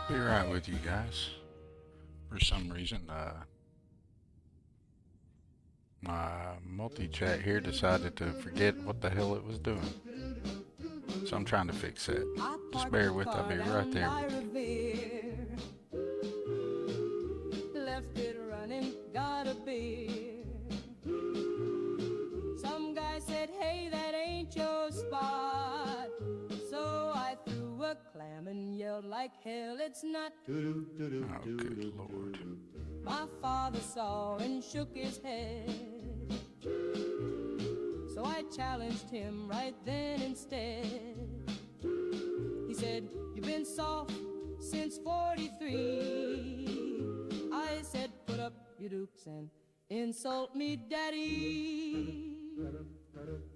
Be right with you guys. For some reason, my multi-chat here decided to forget what the hell it was doing. So I'm trying to fix it. Just bear with, I'll be right there with you. Left it running, got a beer. Some guy said, hey, that ain't your spot. So I threw a clam and yelled like hell, it's not. Oh, good Lord. My father saw and shook his head. So I challenged him right then instead. He said, you've been soft since 43. I said, put up your dukes and insult me, daddy.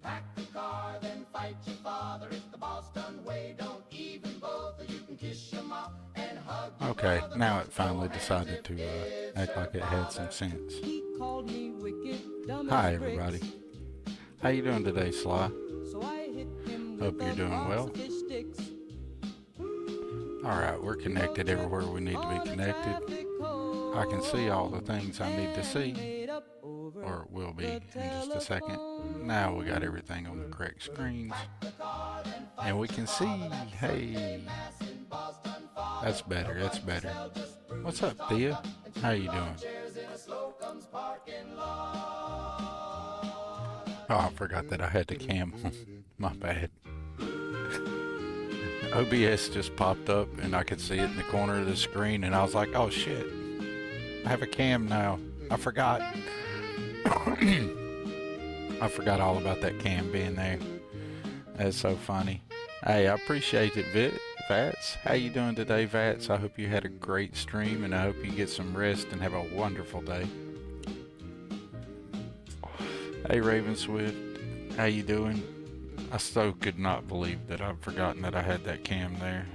Pack the car, then fight your father. If the boss done way, don't even bother. You can kiss your mom and hug your Okay, brother. now it finally decided to act like it had some sense. He called me wicked, dumb Hi, as bricks. everybody. How you doing today, Sly? So I hit him Hope with you're a doing box well. of fish sticks. Alright, we're connected everywhere we need to be connected. I can see all the things I need to see, or will be in just a second. Now we got everything on the correct screens. And we can see, hey, that's better, that's better. What's up, Thea? How you doing? Oh, I forgot that I had the cam on. My bad. OBS just popped up and I could see it in the corner of the screen, and I was like, oh shit, I have a cam now. I forgot. I forgot all about that cam being there. That's so funny. Hey, I appreciate it, Vats. How you doing today, Vats? I hope you had a great stream, and I hope you get some rest and have a wonderful day. Hey, Ravenswood. How you doing? I so could not believe that I've forgotten that I had that cam there.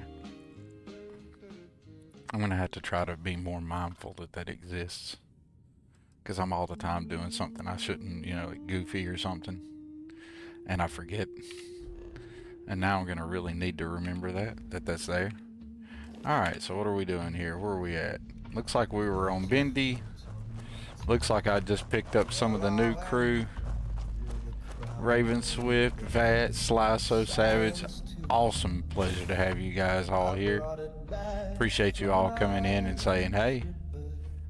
I'm gonna have to try to be more mindful that that exists, because I'm all the time doing something I shouldn't, you know, like goofy or something, and I forget. And now I'm gonna really need to remember that's there. Alright, so what are we doing here? Where are we at? Looks like we were on Bendy. Looks like I just picked up some of the new crew. Raven Swift, Vat, Sly So Savage. Awesome pleasure to have you guys all here. Appreciate you all coming in and saying hey.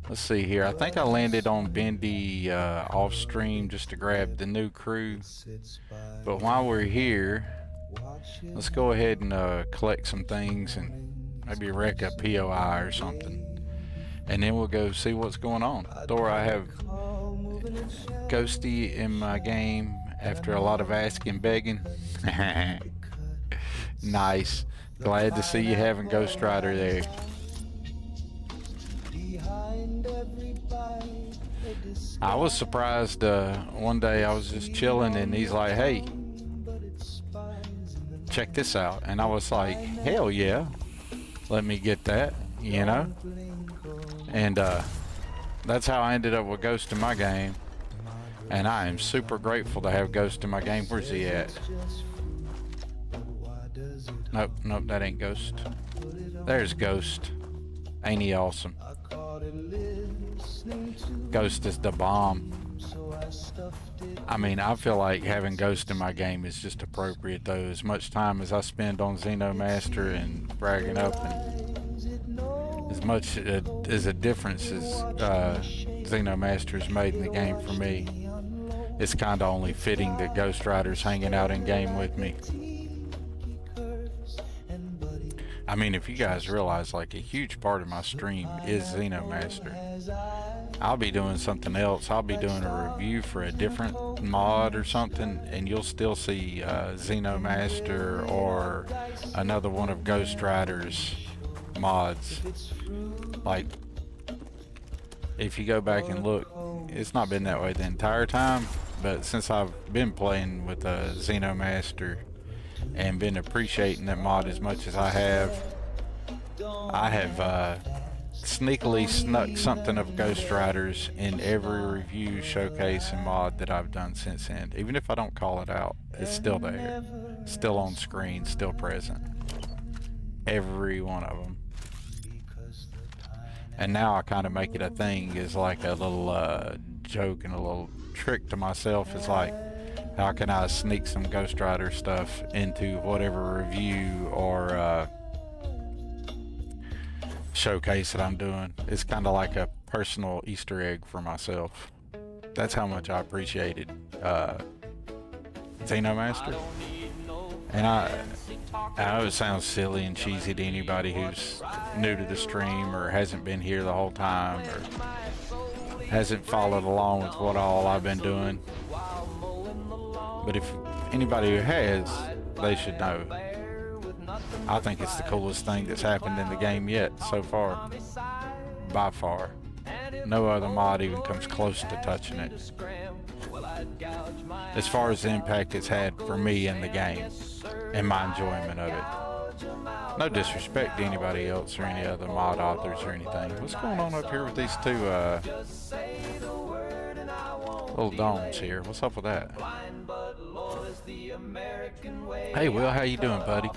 Let's see here. I think I landed on Bendy off stream just to grab the new crew. But while we're here, let's go ahead and collect some things and maybe wreck a POI or something. And then we'll go see what's going on. Thor, I have Ghosty in my game after a lot of asking, begging. Nice. Glad to see you having Ghost Rider there. I was surprised one day I was just chilling and he's like, hey, check this out. And I was like, hell yeah, let me get that, you know. And that's how I ended up with Ghost in my game. And I am super grateful to have Ghost in my game. Where's he at? Nope, nope, that ain't Ghost. There's Ghost. Ain't he awesome? Ghost is the bomb. I mean, I feel like having Ghost in my game is just appropriate, though. As much time as I spend on Xeno Master and bragging up, and as much as a difference as Xeno Master's made in the game for me, it's kind of only fitting that Ghost Rider's hanging out in game with me. I mean, if you guys realize, like, a huge part of my stream is Xeno Master. I'll be doing something else. I'll be doing a review for a different mod or something, and you'll still see Xeno Master or another one of Ghost Rider's mods. Like, if you go back and look, it's not been that way the entire time, but since I've been playing with Xeno Master and been appreciating that mod as much as I have sneakily snuck something of Ghost Riders in every review, showcase, and mod that I've done since then. Even if I don't call it out, it's still there, still on screen, still present. Every one of them. And now I kind of make it a thing, is like a little joke and a little trick to myself. It's like, how can I sneak some Ghost Rider stuff into whatever review or showcase that I'm doing? It's kind of like a personal Easter egg for myself. That's how much I appreciated Xeno Master. And I know it sounds silly and cheesy to anybody who's new to the stream or hasn't been here the whole time or hasn't followed along with what all I've been doing. But if anybody who has, they should know. I think it's the coolest thing that's happened in the game yet so far. By far. No other mod even comes close to touching it. As far as the impact it's had for me in the game and my enjoyment of it. No disrespect to anybody else or any other mod authors or anything. What's going on up here with these two little domes here? What's up with that? Hey Will, how you doing, buddy?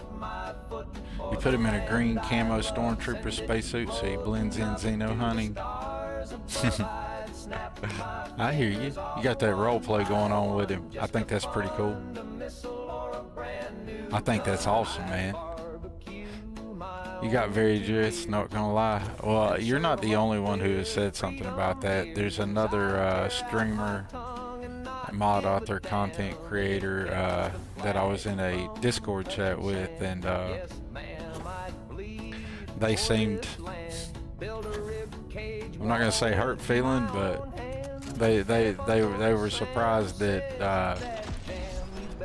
You put him in a green camo stormtrooper spacesuit so he blends in Xeno hunting. I hear you. You got that role play going on with him. I think that's pretty cool. I think that's awesome, man. You got very dressed, not gonna lie. Well, you're not the only one who has said something about that. There's another streamer, mod author, content creator that I was in a Discord chat with, and they seemed, I'm not gonna say hurt feeling, but they were surprised that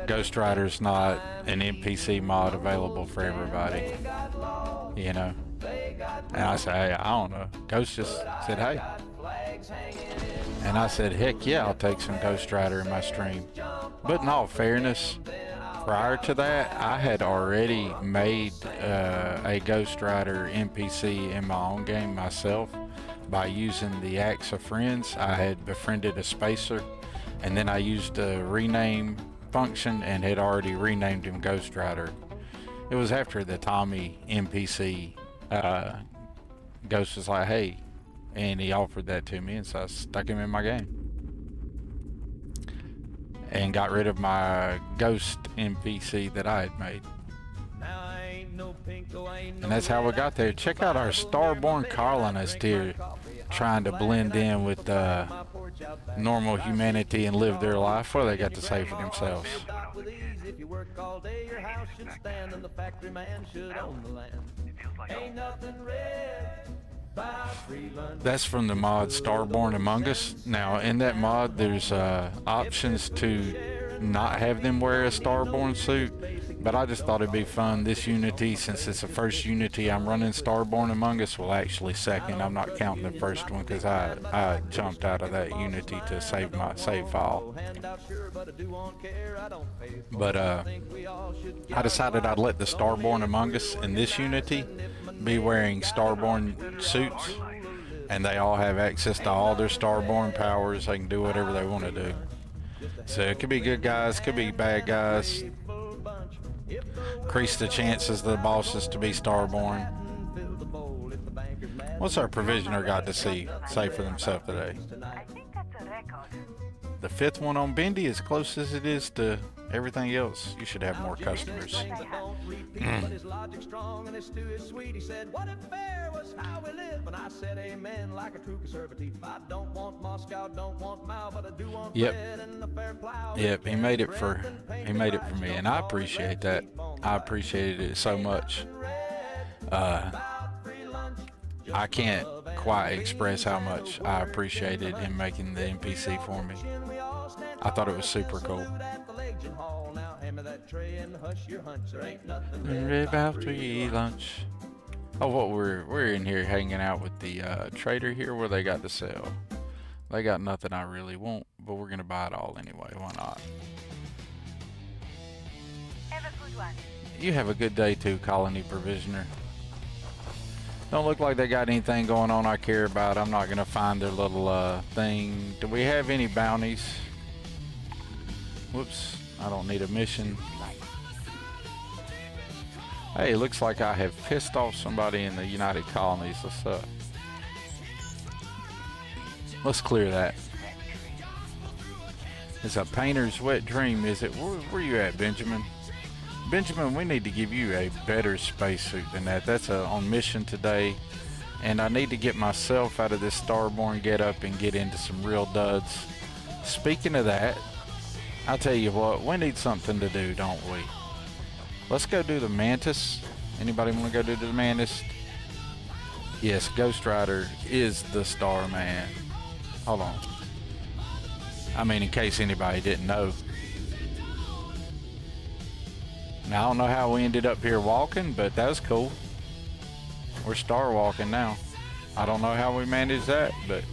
Ghost Rider's not an NPC mod available for everybody, you know. And I said, hey, I don't know. Ghost just said, hey. And I said, heck yeah, I'll take some Ghost Rider in my stream. But in all fairness, prior to that, I had already made a Ghost Rider NPC in my own game myself by using the Axe of Friends. I had befriended a Spacer, and then I used the rename function and had already renamed him Ghost Rider. It was after the Tommy NPC. Ghost was like, hey, and he offered that to me, and so I stuck him in my game and got rid of my Ghost NPC that I had made. And that's how we got there. Check out our Starborn colonist here, trying to blend in with normal humanity and live their life. What do they got to say for themselves? That's from the mod Starborn Among Us. Now in that mod there's options to not have them wear a Starborn suit, but I just thought it'd be fun this Unity, since it's the first Unity I'm running. Starborn Among Us, well, actually second, I'm not counting the first one because I jumped out of that Unity to save my save file. But I decided I'd let the Starborn Among Us in this Unity be wearing Starborn suits, and they all have access to all their Starborn powers. They can do whatever they want to do. So it could be good guys, could be bad guys. Increase the chances of the bosses to be Starborn. What's our provisioner got to say for themselves today? The fifth one on Bendy, as close as it is to everything else. You should have more customers. Yep, he made it for me, and I appreciate that. I appreciated it so much. I can't quite express how much I appreciated him making the NPC for me. I thought it was super cool. About to eat lunch. Oh, what we're in here hanging out with the trader here. What they got to sell? They got nothing I really want, but we're gonna buy it all anyway. Why not? Have a good one. You have a good day too, Colony Provisioner. Don't look like they got anything going on I care about. I'm not gonna find their little thing. Do we have any bounties? Whoops, I don't need a mission. Hey, it looks like I have pissed off somebody in the United Colonies. What's up? Let's clear that. It's a painter's wet dream, is it? Where you at, Benjamin? Benjamin, we need to give you a better spacesuit than that. That's on mission today, and I need to get myself out of this Starborn getup and get into some real duds. Speaking of that, I'll tell you what, we need something to do, don't we? Let's go do the Mantis. Anybody want to go do the Mantis? Yes, Ghost Rider is the star man. Hold on. I mean, in case anybody didn't know. Now, I don't know how we ended up here walking, but that was cool. We're star walking now. I don't know how we managed that, but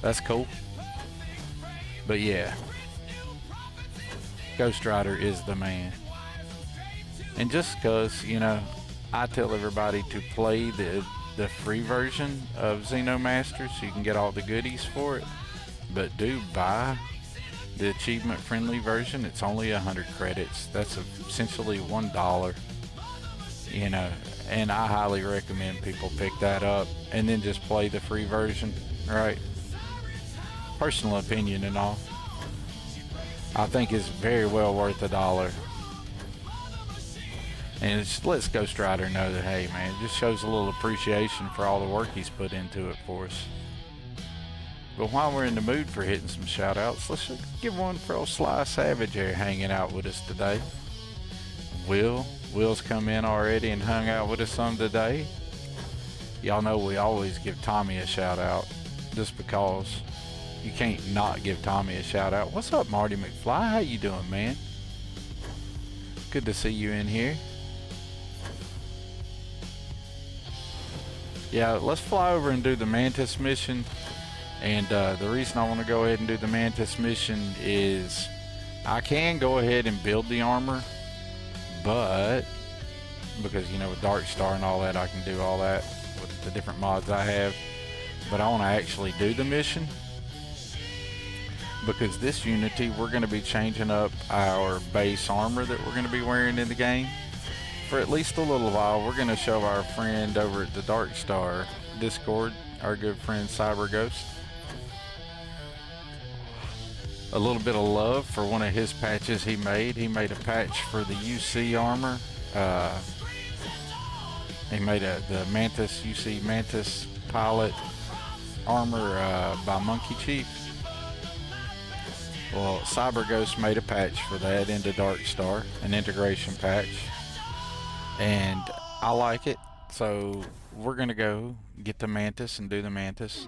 that's cool. But yeah, Ghost Rider is the man. And just because, you know, I tell everybody to play the free version of Xeno Masters so you can get all the goodies for it, but do buy the achievement friendly version. It's only 100 credits. That's essentially $1, you know, and I highly recommend people pick that up and then just play the free version, right? Personal opinion and all. I think it's very well worth $1. And it lets Ghost Rider know that, hey man, it just shows a little appreciation for all the work he's put into it for us. But while we're in the mood for hitting some shout outs, let's just give one for old Sly Savage here hanging out with us today. Will's come in already and hung out with us some today. Y'all know we always give Tommy a shout out just because you can't not give Tommy a shout out. What's up, Marty McFly? How you doing, man? Good to see you in here. Yeah, let's fly over and do the Mantis mission. And the reason I want to go ahead and do the Mantis mission is I can go ahead and build the armor, but because, you know, with Darkstar and all that, I can do all that with the different mods I have. But I want to actually do the mission because this Unity, we're going to be changing up our base armor that we're going to be wearing in the game for at least a little while. We're going to show our friend over at the Darkstar Discord, our good friend Cyber Ghost, a little bit of love for one of his patches he made. He made a patch for the UC armor. He made the Mantis, UC Mantis pilot armor by Monkey Chief. Well, Cyber Ghost made a patch for that into Darkstar, an integration patch, and I like it. So we're gonna go get the Mantis and do the Mantis,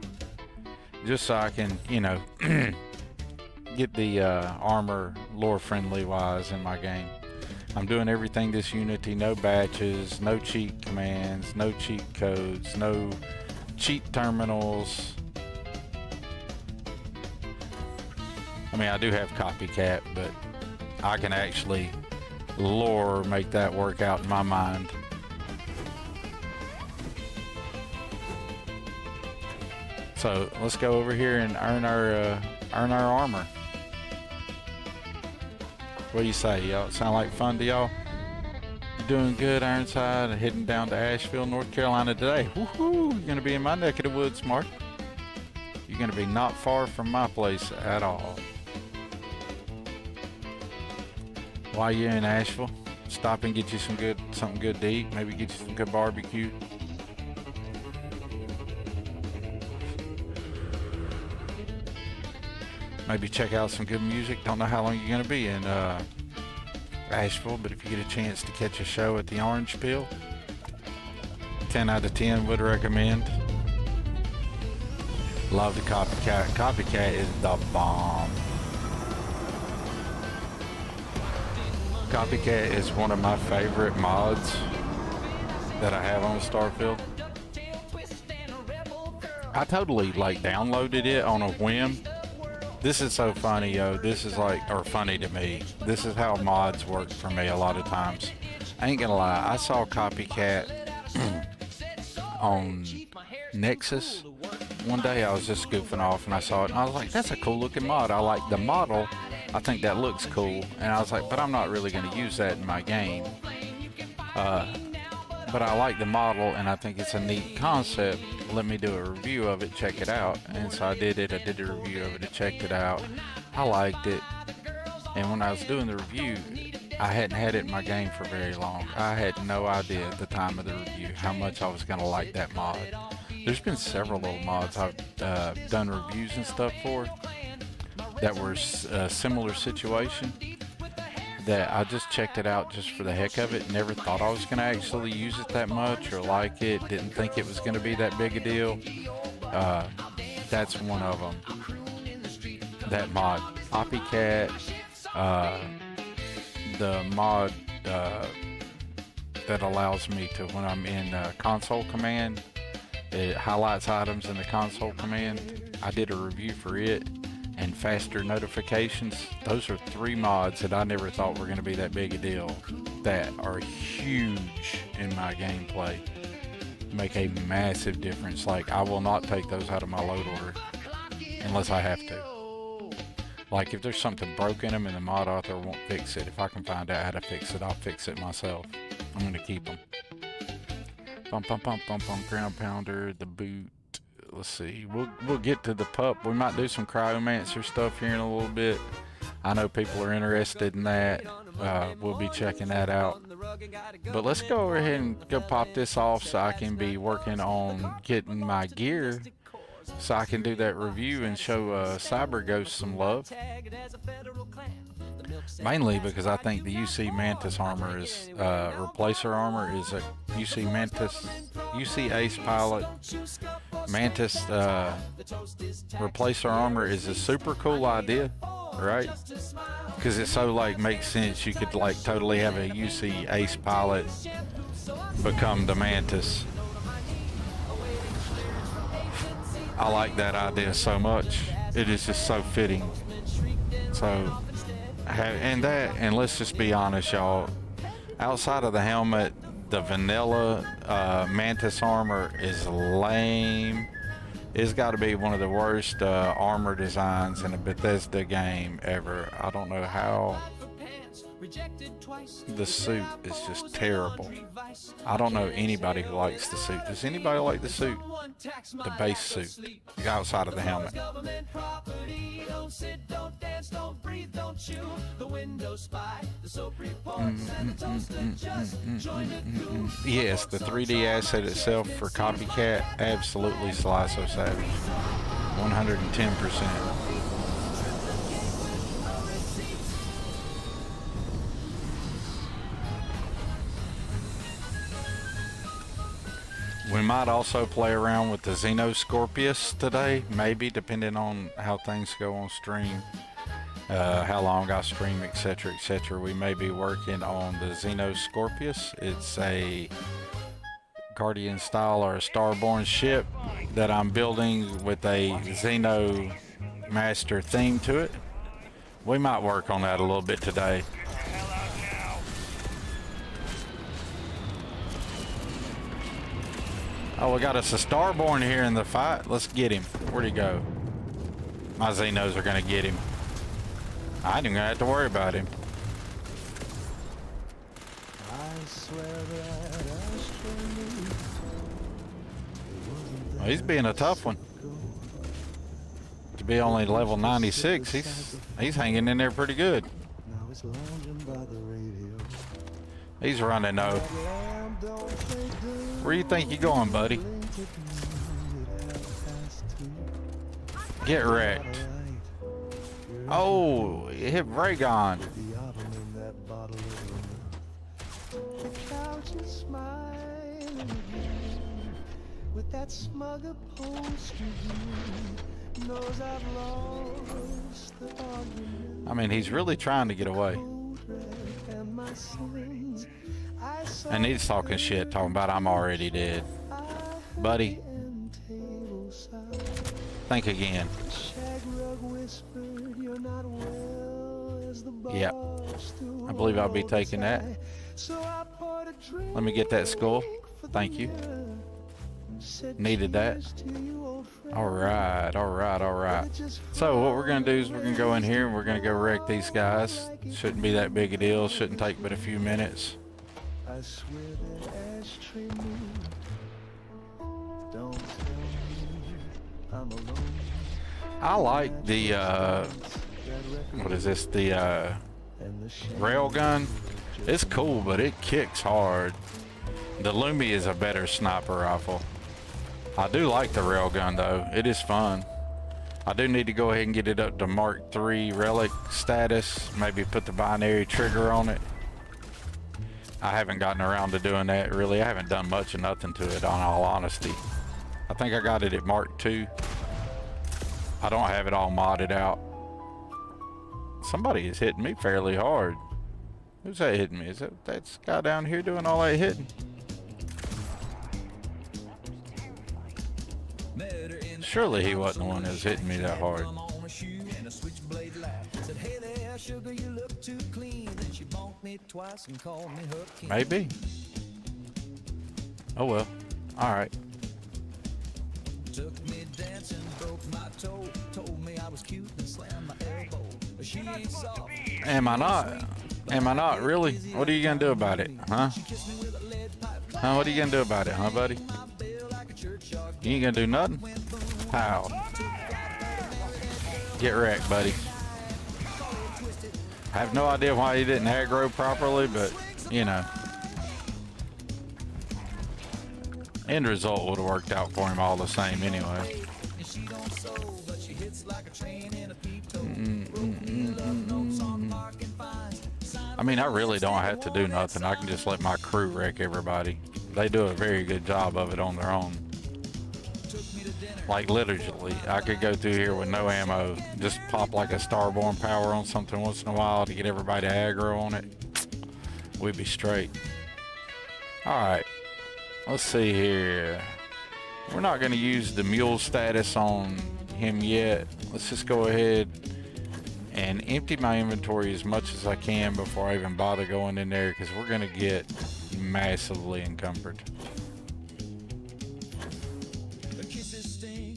just so I can, you know, get the armor lore friendly wise in my game. I'm doing everything this Unity, no batches, no cheat commands, no cheat codes, no cheat terminals. I mean, I do have copycat, but I can actually lore make that work out in my mind. So let's go over here and earn our armor. What do you say, y'all? Sound like fun to y'all? Doing good, Ironside. Heading down to Asheville, North Carolina today. Woohoo! You're gonna be in my neck of the woods, Mark. You're gonna be not far from my place at all. While you're in Asheville, stop and get you something good to eat. Maybe get you some good barbecue. Maybe check out some good music. Don't know how long you're going to be in Asheville, but if you get a chance to catch a show at the Orange Peel, 10 out of 10 would recommend. Love the Copycat. Copycat is the bomb. Copycat is one of my favorite mods that I have on Starfield. I totally like downloaded it on a whim. This is so funny, yo. This is like, or funny to me. This is how mods work for me a lot of times. I ain't gonna lie, I saw Copycat on Nexus. One day I was just goofing off and I saw it and I was like, that's a cool looking mod. I like the model. I think that looks cool. And I was like, but I'm not really gonna use that in my game. But I like the model and I think it's a neat concept. Let me do a review of it, check it out. And so I did it. I did a review of it and checked it out. I liked it. And when I was doing the review, I hadn't had it in my game for very long. I had no idea at the time of the review how much I was going to like that mod. There's been several little mods I've done reviews and stuff for that were a similar situation, that I just checked it out just for the heck of it. Never thought I was going to actually use it that much or like it. Didn't think it was going to be that big a deal. That's one of them. That mod. Copycat. The mod that allows me to, when I'm in console command, it highlights items in the console command. I did a review for it. And faster notifications. Those are 3 mods that I never thought were going to be that big a deal, that are huge in my gameplay. Make a massive difference. Like, I will not take those out of my load order unless I have to. Like, if there's something broken in them and the mod author won't fix it, if I can find out how to fix it, I'll fix it myself. I'm going to keep them. Bump, bump, bump, bump, bump, ground pounder, the boot. Let's see, we'll get to the pup. We might do some Cryomancer stuff here in a little bit. I know people are interested in that. We'll be checking that out. But let's go over ahead and go pop this off so I can be working on getting my gear so I can do that review and show Cyber Ghost some love. Mainly because I think the UC Mantis armor is replacer armor is a UC Mantis, UC Ace Pilot Mantis replacer armor is a super cool idea, right? Because it so like makes sense. You could like totally have a UC Ace Pilot become the Mantis. I like that idea so much. It is just so fitting. So, and let's just be honest, y'all. Outside of the helmet, the vanilla Mantis armor is lame. It's got to be one of the worst armor designs in a Bethesda game ever. I don't know how. The suit is just terrible. I don't know anybody who likes the suit. Does anybody like the suit? The base suit, outside of the helmet. Yes, the 3D asset itself for Copycat, absolutely Sly So Savage. 110%. We might also play around with the Xeno Scorpius today, maybe, depending on how things go on stream, how long I stream, etc., etc. We may be working on the Xeno Scorpius. It's a Guardian style or a Starborn ship that I'm building with a Xeno Master theme to it. We might work on that a little bit today. Oh, we got us a Starborn here in the fight. Let's get him. Where'd he go? My Xenos are gonna get him. I ain't even gonna have to worry about him. Well, he's being a tough one. To be only level 96, he's hanging in there pretty good. He's running though. Where you think you going, buddy? Get wrecked. Oh, it hit Raygon. I mean, he's really trying to get away. And he's talking shit, talking about I'm already dead. Buddy, think again. Yep, I believe I'll be taking that. Let me get that skull. Thank you. Needed that. Alright, alright, alright. So what we're going to do is we're going to go in here and we're going to go wreck these guys. Shouldn't be that big a deal. Shouldn't take but a few minutes. I swear that ashtray moon. Don't tell me I'm alone. I like the what is this? The railgun. It's cool, but it kicks hard. The Lumi is a better sniper rifle. I do like the railgun though. It is fun. I do need to go ahead and get it up to Mark III relic status. Maybe put the binary trigger on it. I haven't gotten around to doing that really. I haven't done much of nothing to it, on all honesty. I think I got it at Mark II. I don't have it all modded out. Somebody is hitting me fairly hard. Who's that hitting me? Is that guy down here doing all that hitting? Surely he wasn't the one that was hitting me that hard. Maybe. Oh well. All right. Am I not? Am I not really? What are you gonna do about it, huh? Huh? What are you gonna do about it, huh, buddy? You ain't gonna do nothing? How? Get wrecked, buddy. I have no idea why he didn't aggro properly, but you know. End result would have worked out for him all the same anyway. I mean, I really don't have to do nothing. I can just let my crew wreck everybody. They do a very good job of it on their own. Like literally, I could go through here with no ammo, just pop like a Starborn power on something once in a while to get everybody aggro on it. We'd be straight. Alright, let's see here. We're not going to use the mule status on him yet. Let's just go ahead and empty my inventory as much as I can before I even bother going in there, because we're going to get massively encumbered.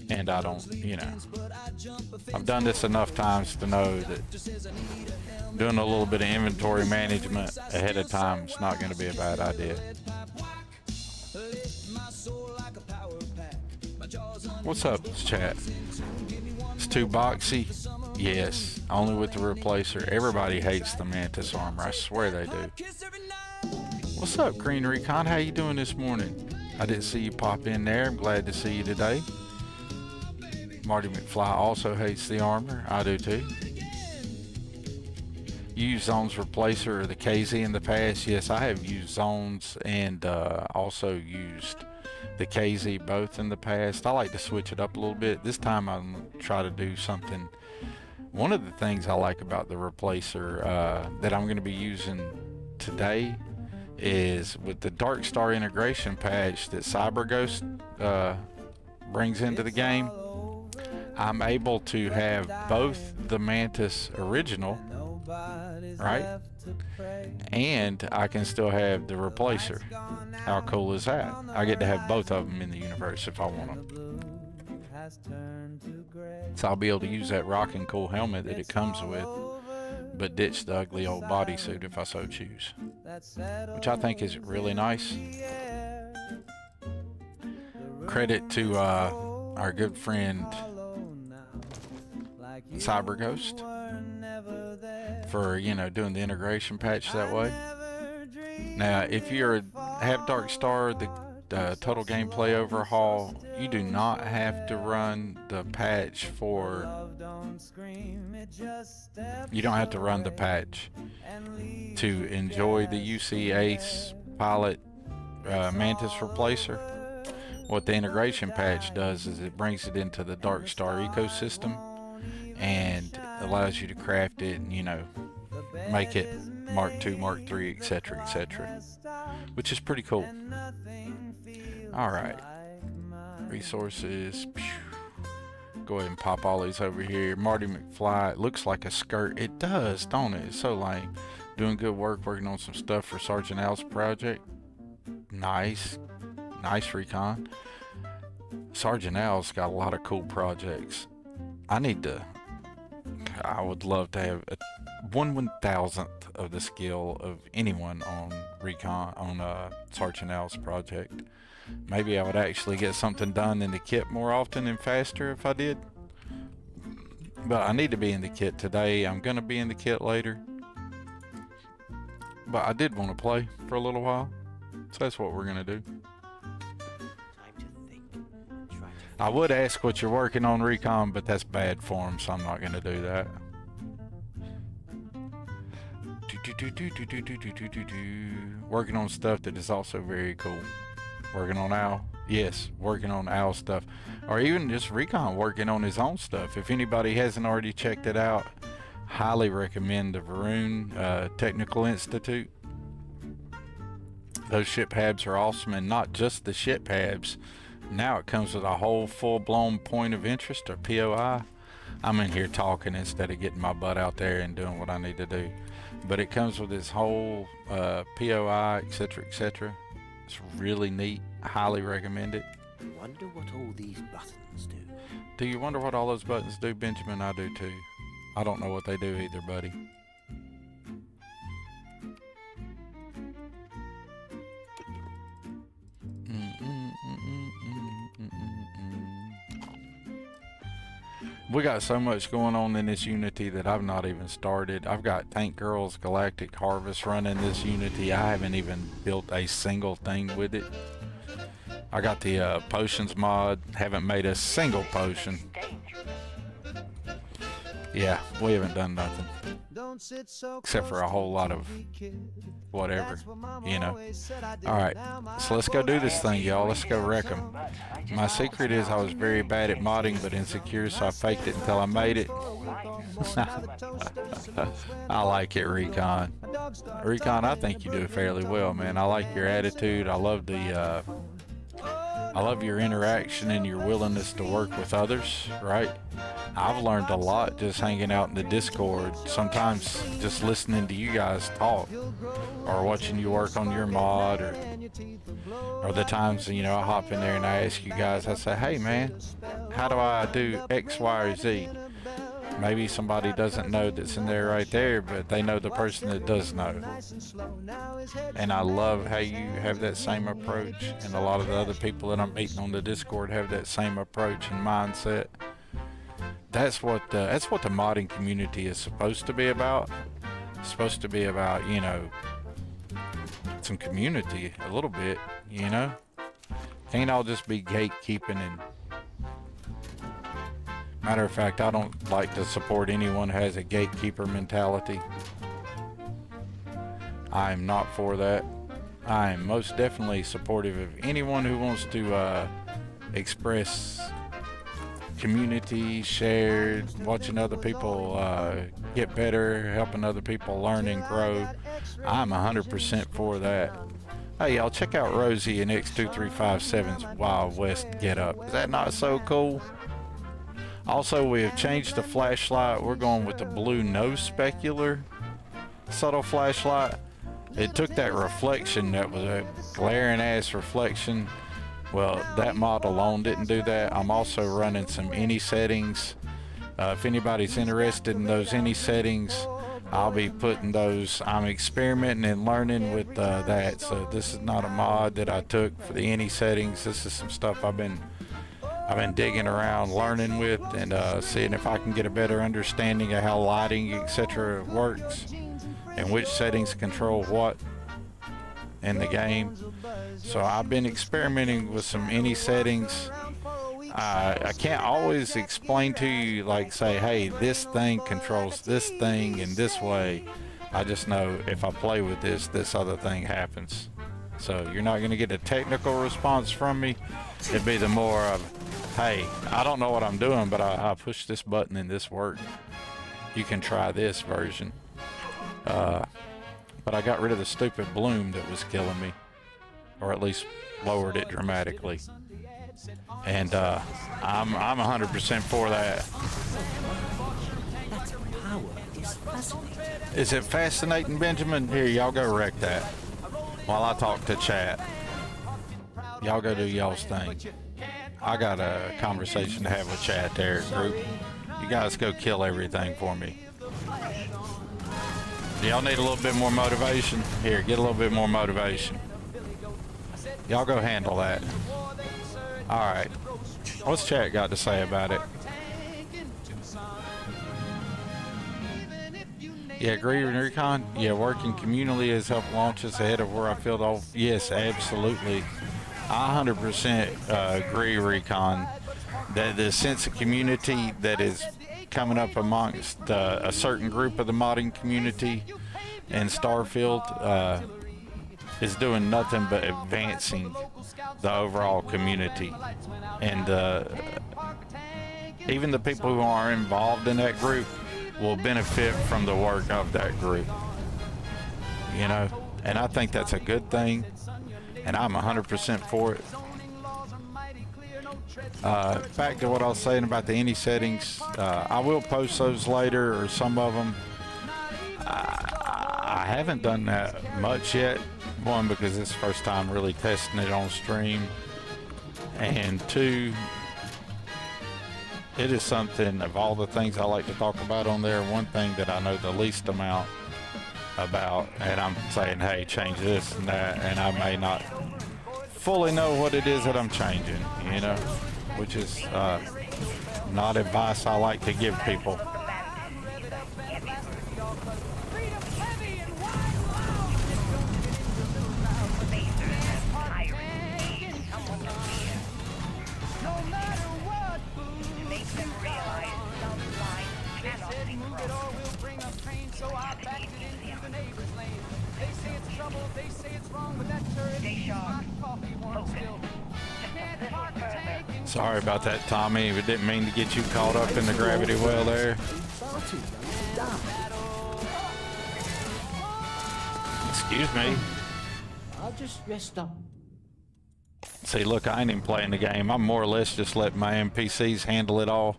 And I don't, you know, I've done this enough times to know that doing a little bit of inventory management ahead of time is not going to be a bad idea. What's up, chat? It's too boxy? Yes, only with the replacer. Everybody hates the Mantis armor, I swear they do. What's up, Green Recon? How you doing this morning? I didn't see you pop in there. I'm glad to see you today. Marty McFly also hates the armor. I do too. You use Zone's replacer or the KZ in the past? Yes, I have used Zone's and also used the KZ both in the past. I like to switch it up a little bit. This time I'm going to try to do something. One of the things I like about the replacer that I'm going to be using today is with the Darkstar integration patch that CyberGhost brings into the game. I'm able to have both the Mantis original, right? And I can still have the replacer. How cool is that? I get to have both of them in the universe if I want them. So I'll be able to use that rocking cool helmet that it comes with, but ditch the ugly old bodysuit if I so choose, which I think is really nice. Credit to our good friend CyberGhost for, you know, doing the integration patch that way. Now, if you have Darkstar, the total gameplay overhaul, you do not have to run the patch for. You don't have to run the patch to enjoy the UC Ace Pilot Mantis replacer. What the integration patch does is it brings it into the Darkstar ecosystem and allows you to craft it and, you know, make it Mark II, Mark III, etc., etc., which is pretty cool. Alright, resources. Go ahead and pop all these over here. Marty McFly, it looks like a skirt. It does, don't it? It's so lame. Doing good work, working on some stuff for Sergeant Al's project. Nice. Nice, Recon. Sergeant Al's got a lot of cool projects. I would love to have a 1/1000th of the skill of anyone on Recon, on Sergeant Al's project. Maybe I would actually get something done in the kit more often and faster if I did. But I need to be in the kit today. I'm going to be in the kit later. But I did want to play for a little while. So that's what we're going to do. I would ask what you're working on, Recon, but that's bad form, so I'm not going to do that. Working on stuff that is also very cool. Working on Al. Yes, working on Al stuff. Or even just Recon working on his own stuff. If anybody hasn't already checked it out, highly recommend the Varun Technical Institute. Those ship habs are awesome, and not just the ship habs. Now it comes with a whole full-blown point of interest, or POI. I'm in here talking instead of getting my butt out there and doing what I need to do. But it comes with this whole POI, etc., etc. It's really neat. I highly recommend it. Wonder what all these buttons do. Do you wonder what all those buttons do, Benjamin? I do too. I don't know what they do either, buddy. We got so much going on in this Unity that I've not even started. I've got Tank Girls Galactic Harvest running this Unity. I haven't even built a single thing with it. I got the potions mod. Haven't made a single potion. Yeah, we haven't done nothing. Except for a whole lot of whatever, you know. Alright, so let's go do this thing, y'all. Let's go wreck them. My secret is I was very bad at modding, but insecure, so I faked it until I made it. I like it, Recon. Recon, I think you do fairly well, man. I like your attitude. I love your interaction and your willingness to work with others, right? I've learned a lot just hanging out in the Discord, sometimes just listening to you guys talk, or watching you work on your mod, or the times, you know, I hop in there and I ask you guys, I say, hey man, how do I do X, Y, or Z? Maybe somebody doesn't know that's in there right there, but they know the person that does know. And I love how you have that same approach, and a lot of the other people that I'm meeting on the Discord have that same approach and mindset. That's what the modding community is supposed to be about. It's supposed to be about, you know, some community a little bit, you know. Can't all just be gatekeeping. And matter of fact, I don't like to support anyone who has a gatekeeper mentality. I am not for that. I am most definitely supportive of anyone who wants to express community, shared, watching other people get better, helping other people learn and grow. I'm 100% for that. Hey y'all, check out Rosie and X2357's Wild West getup. Is that not so cool? Also, we have changed the flashlight. We're going with the blue nose specular subtle flashlight. It took that reflection that was a glaring ass reflection. Well, that mod alone didn't do that. I'm also running some any settings. If anybody's interested in those any settings, I'll be putting those. I'm experimenting and learning with that. So this is not a mod that I took for the any settings. This is some stuff I've been digging around, learning with, and seeing if I can get a better understanding of how lighting, etc. works, and which settings control what in the game. So I've been experimenting with some any settings. I can't always explain to you, like say, hey, this thing controls this thing in this way. I just know if I play with this, this other thing happens. So you're not going to get a technical response from me. It'd be the more of, hey, I don't know what I'm doing, but I push this button and this worked. You can try this version. But I got rid of the stupid bloom that was killing me, or at least lowered it dramatically. And I'm 100% for that. That power is fascinating. Is it fascinating, Benjamin? Here, y'all go wreck that while I talk to chat. Y'all go do y'all's thing. I got a conversation to have with chat there, group. You guys go kill everything for me. Y'all need a little bit more motivation? Here, get a little bit more motivation. Y'all go handle that. Alright. What's chat got to say about it? Yeah, agree with Recon? Yeah, working communally has helped launch us ahead of where I feel off. Yes, absolutely. I 100% agree, Recon, that the sense of community that is coming up amongst a certain group of the modding community in Starfield is doing nothing but advancing the overall community. And even the people who are involved in that group will benefit from the work of that group, you know, and I think that's a good thing, and I'm 100% for it. Back to what I was saying about the any settings, I will post those later, or some of them. I haven't done that much yet. One, because it's the first time really testing it on stream, and two, it is something, of all the things I like to talk about on there, one thing that I know the least amount about, and I'm saying, hey, change this and that, and I may not fully know what it is that I'm changing, you know, which is not advice I like to give people. Sorry about that, Tommy. We didn't mean to get you caught up in the gravity well there. Far too young to die. Excuse me. I'll just rest up. See, look, I ain't even playing the game. I'm more or less just letting my NPCs handle it all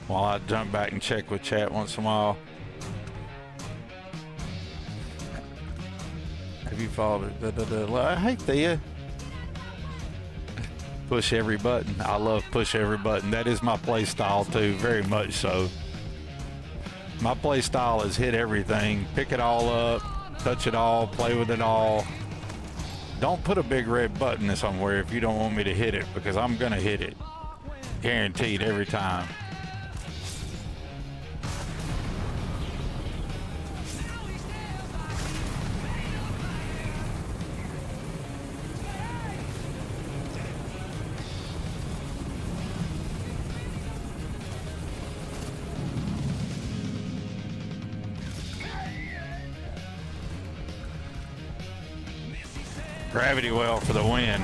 while I jump back and check with chat once in a while. Have you followed it? Hey, Thea. Push every button. I love push every button. That is my play style too, very much so. My play style is hit everything, pick it all up, touch it all, play with it all. Don't put a big red button somewhere if you don't want me to hit it, because I'm gonna hit it. Guaranteed every time. Gravity well for the win.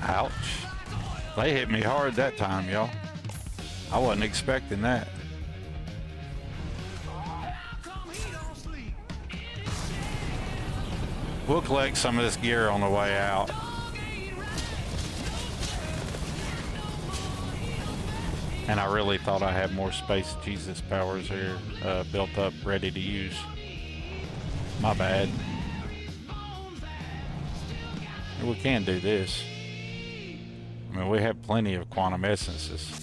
Ouch. They hit me hard that time, y'all. I wasn't expecting that. We'll collect some of this gear on the way out. And I really thought I had more space Jesus powers here built up, ready to use. My bad. We can do this. I mean, we have plenty of quantum essences.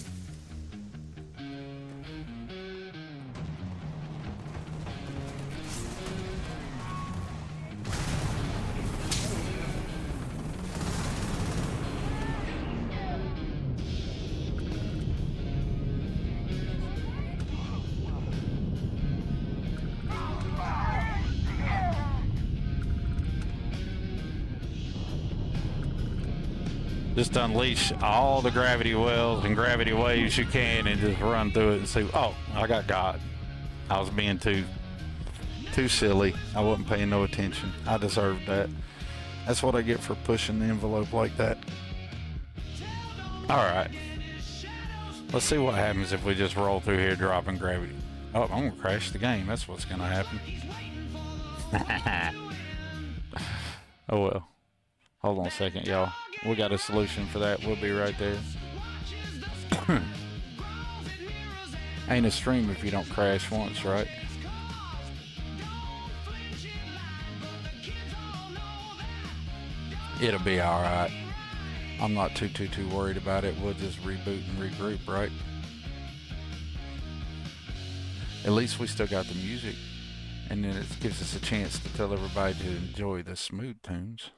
Just unleash all the gravity wells and gravity waves you can and just run through it and see, oh, I got God. I was being too silly. I wasn't paying no attention. I deserved that. That's what I get for pushing the envelope like that. All right. Let's see what happens if we just roll through here dropping gravity. Oh, I'm gonna crash the game. That's what's gonna happen. Oh well. Hold on a second, y'all. We got a solution for that. We'll be right there. Ain't a stream if you don't crash once, right? It'll be alright. I'm not too worried about it. We'll just reboot and regroup, right? At least we still got the music. And then it gives us a chance to tell everybody to enjoy the smooth tunes.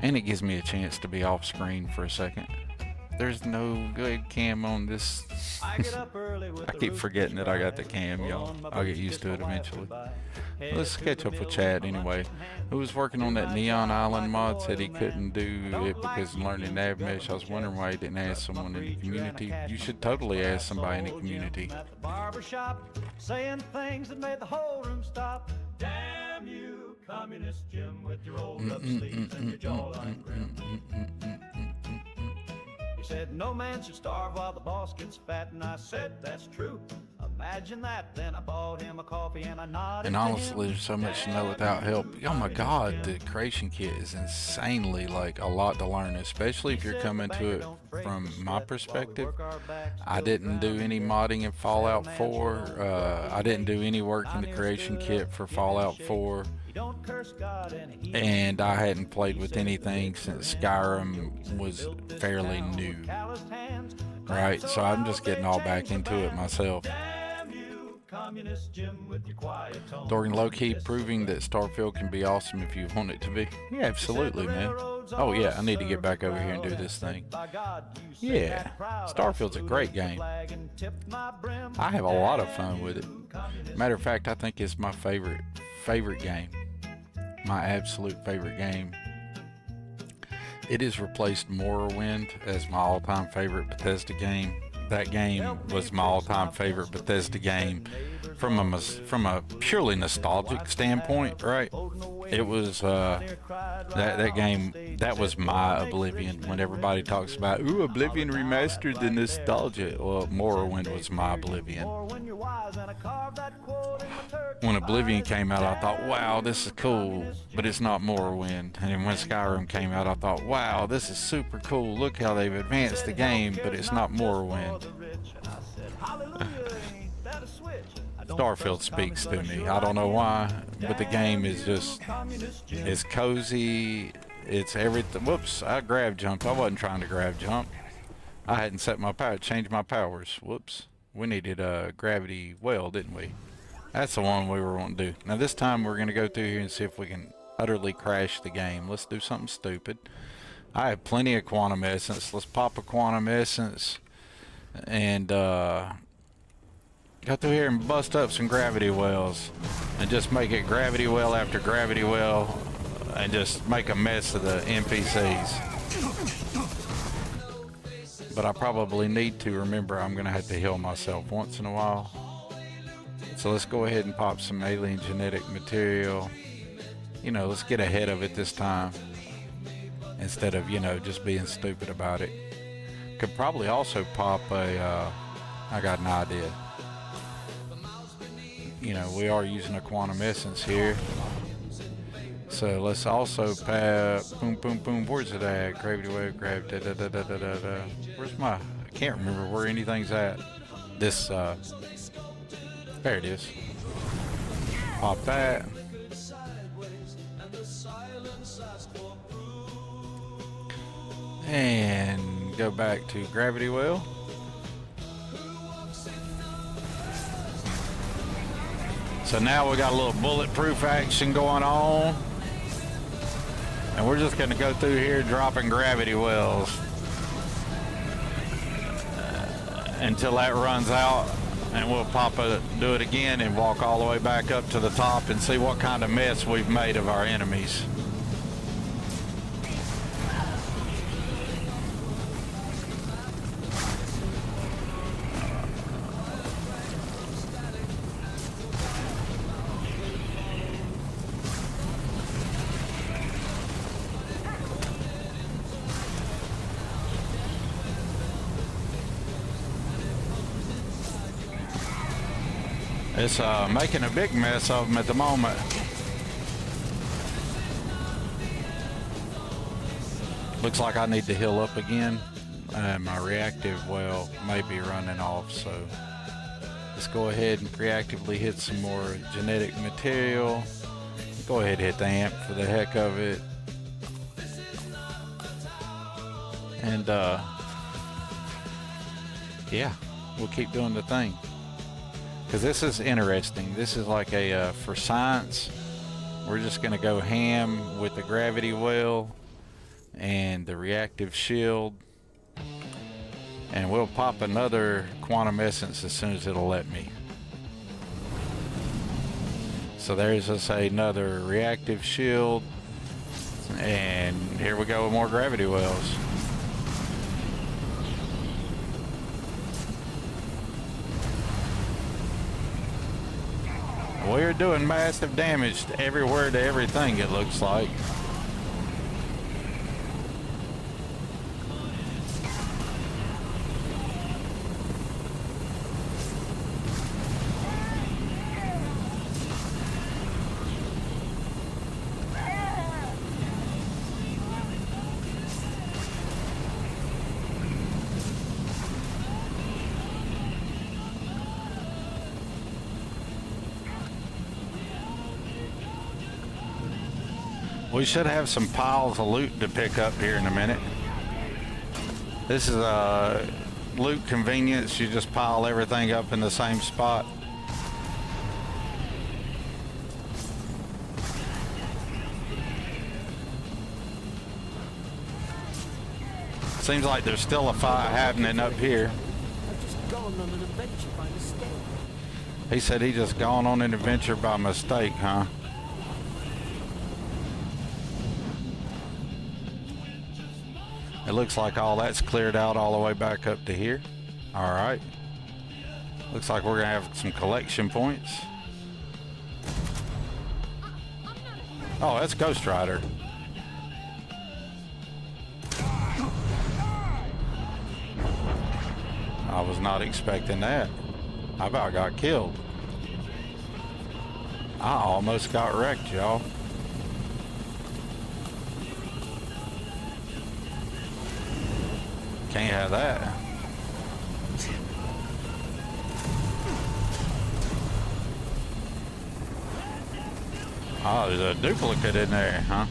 And it gives me a chance to be off screen for a second. There's no good cam on this. I keep forgetting that I got the cam, y'all. I'll get used to it eventually. Let's catch up with Chad anyway. Who was working on that Neon Island mod said he couldn't do it because learning nav mesh. I was wondering why he didn't ask someone in the community. You should totally ask somebody in the community. Saying things that made the whole room stop. Damn you, communist Jim, with your rolled up sleeves and your jawline grim. He said no man should starve while the boss gets fat, and I said that's true. Imagine that. Then I bought him a coffee and I nodded. And honestly, there's so much to know without help. Oh my God, the creation kit is insanely like a lot to learn, especially if you're coming to it from my perspective. I didn't do any modding in Fallout 4. I didn't do any work in the creation kit for Fallout 4. And I hadn't played with anything since Skyrim was fairly new. Right, so I'm just getting all back into it myself. Dorgan low-key proving that Starfield can be awesome if you want it to be. Yeah, absolutely, man. Oh yeah, I need to get back over here and do this thing. Yeah, Starfield's a great game. I have a lot of fun with it. Matter of fact, I think it's my favorite game. My absolute favorite game. It has replaced Morrowind as my all-time favorite Bethesda game. That game was my all-time favorite Bethesda game from a purely nostalgic standpoint, right? It was that game, that was my Oblivion. When everybody talks about, ooh, Oblivion remastered the nostalgia, well, Morrowind was my Oblivion. When Oblivion came out, I thought, wow, this is cool, but it's not Morrowind. And then when Skyrim came out, I thought, wow, this is super cool. Look how they've advanced the game, but it's not Morrowind. Starfield speaks to me. I don't know why, but the game is just, it's cozy. It's everything. Whoops, I grab jumped. I wasn't trying to grab jump. I hadn't set my power, changed my powers. Whoops. We needed a gravity well, didn't we? That's the one we were wanting to do. Now this time we're going to go through here and see if we can utterly crash the game. Let's do something stupid. I have plenty of quantum essence. Let's pop a quantum essence and go through here and bust up some gravity wells and just make it gravity well after gravity well and just make a mess of the NPCs. But I probably need to remember I'm going to have to heal myself once in a while. So let's go ahead and pop some alien genetic material. You know, let's get ahead of it this time instead of, you know, just being stupid about it. Could probably also pop a, I got an idea. You know, we are using a quantum essence here. So let's also boom, boom, boom. Where's it at? Gravity wave, gravity, da, da, da, da, da, da. Where's my, I can't remember where anything's at. This, there it is. Pop that. And go back to gravity well. So now we got a little bulletproof action going on. And we're just gonna go through here dropping gravity wells until that runs out, and we'll do it again and walk all the way back up to the top and see what kind of mess we've made of our enemies. It's making a big mess of them at the moment. Looks like I need to heal up again. My reactive well may be running off, so let's go ahead and preactively hit some more genetic material. Go ahead and hit the amp for the heck of it. And yeah, we'll keep doing the thing. Because this is interesting. This is like a, for science, we're just going to go ham with the gravity well and the reactive shield. And we'll pop another quantum essence as soon as it'll let me. So there's us another reactive shield. And here we go with more gravity wells. We're doing massive damage everywhere to everything, it looks like. We should have some piles of loot to pick up here in a minute. This is a loot convenience. You just pile everything up in the same spot. Seems like there's still a fight happening up here. I've just gone on an adventure by mistake. He said he just gone on an adventure by mistake, huh? It looks like all that's cleared out all the way back up to here. All right. Looks like we're gonna have some collection points. Oh, that's Ghost Rider. I was not expecting that. I about got killed. I almost got wrecked, y'all. Can't have that. Oh, there's a duplicate in there, huh?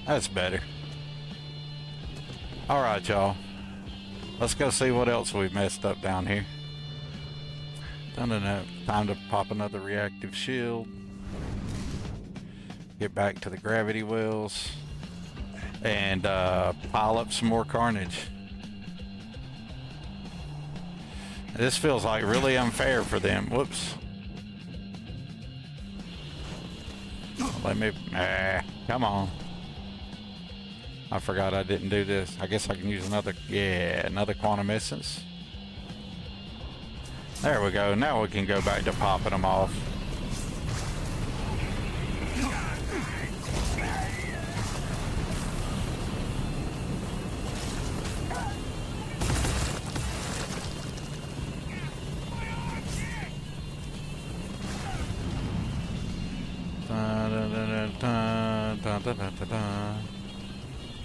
That's better. All right, y'all. Let's go see what else we've messed up down here. Done enough. Time to pop another reactive shield. Get back to the gravity wells. And pile up some more carnage. This feels like really unfair for them. Whoops. Let me... come on. I forgot I didn't do this. I guess I can use another... Yeah, another quantum essence. There we go. Now we can go back to popping them off.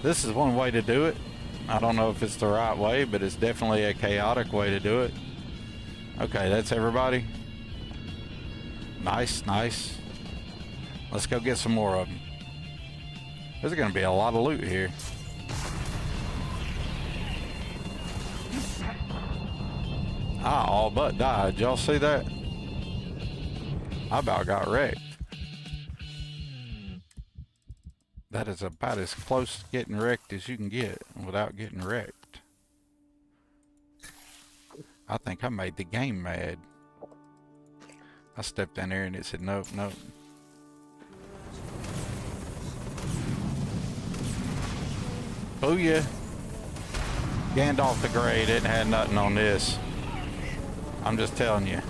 This is one way to do it. I don't know if it's the right way, but it's definitely a chaotic way to do it. Okay, that's everybody. Nice, nice. Let's go get some more of them. There's going to be a lot of loot here. I all but died. Y'all see that? I about got wrecked. That is about as close to getting wrecked as you can get without getting wrecked. I think I made the game mad. I stepped in there and it said nope, nope. Booyah. Gandalf the Grey didn't have nothing on this. I'm just telling you.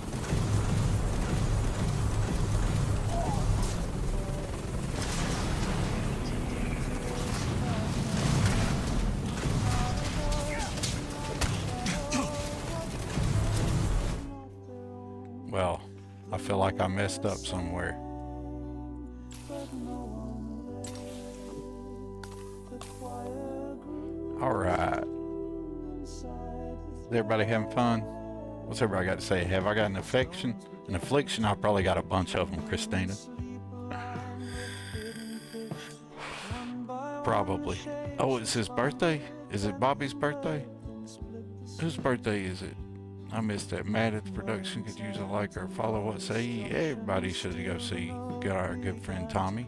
Well, I feel like I messed up somewhere. All right. Is everybody having fun? What's everybody got to say? Have I got an affliction? An affliction? I probably got a bunch of them, Christina. Probably. Oh, it's his birthday? Is it Bobby's birthday? Whose birthday is it? I missed that. Madd's production could use a like or follow. What say? Everybody should go see our good friend Tommy.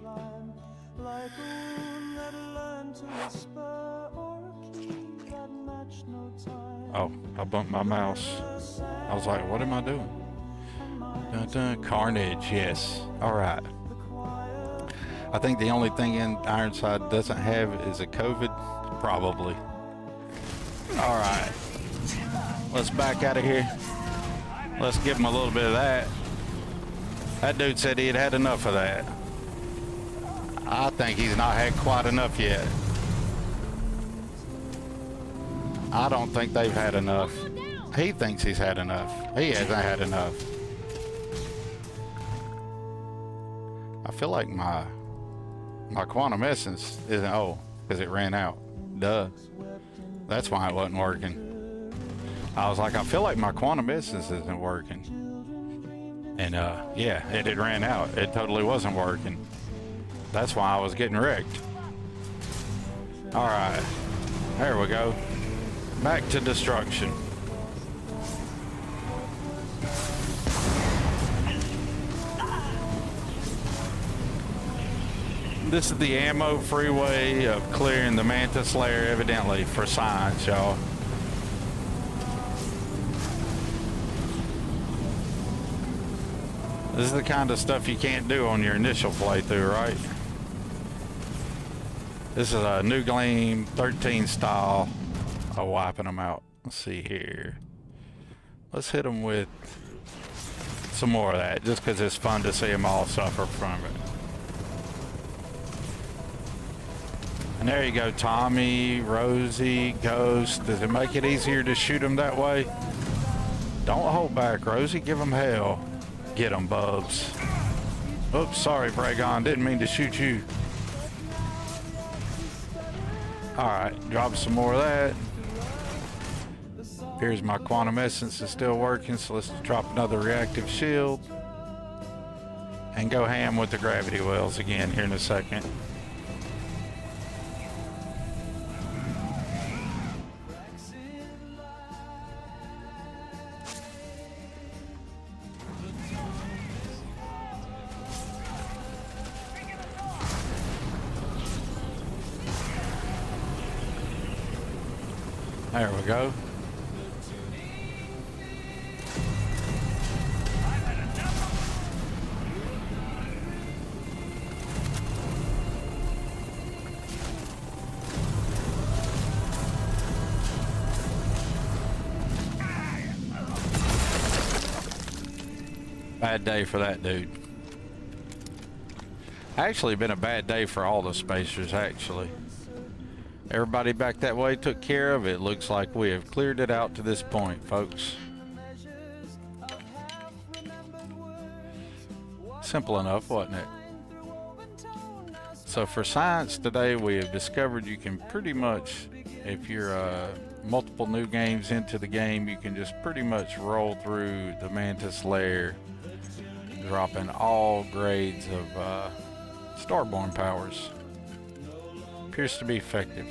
Oh, I bumped my mouse. I was like, what am I doing? Dun, dun, carnage, yes. All right. I think the only thing in Ironside doesn't have is a COVID. Probably. All right. Let's back out of here. Let's give him a little bit of that. That dude said he had had enough of that. I think he's not had quite enough yet. I don't think they've had enough. He thinks he's had enough. He hasn't had enough. I feel like my quantum essence isn't, oh, because it ran out. Duh. That's why it wasn't working. I was like, I feel like my quantum essence isn't working. And yeah, it had ran out. It totally wasn't working. That's why I was getting wrecked. All right, there we go. Back to destruction. This is the ammo-free way of clearing the Mantis layer, evidently, for science, y'all. This is the kind of stuff you can't do on your initial playthrough, right? This is a New Game 13 style of wiping them out. Let's see here. Let's hit them with some more of that, just because it's fun to see them all suffer from it. And there you go, Tommy, Rosie, Ghost. Does it make it easier to shoot them that way? Don't hold back, Rosie. Give them hell. Get them, Bubs. Oops, sorry, Bragon. Didn't mean to shoot you. Alright, drop some more of that. Here's my quantum essence is still working, so let's drop another reactive shield. And go ham with the gravity wells again here in a second. There we go. Bad day for that dude. Actually been a bad day for all the spacers, actually. Everybody back that way took care of it. Looks like we have cleared it out to this point, folks. Simple enough, wasn't it? So for science today, we have discovered you can pretty much, if you're multiple new games into the game, you can just pretty much roll through the Mantis lair, dropping all grades of Starborn powers. Appears to be effective.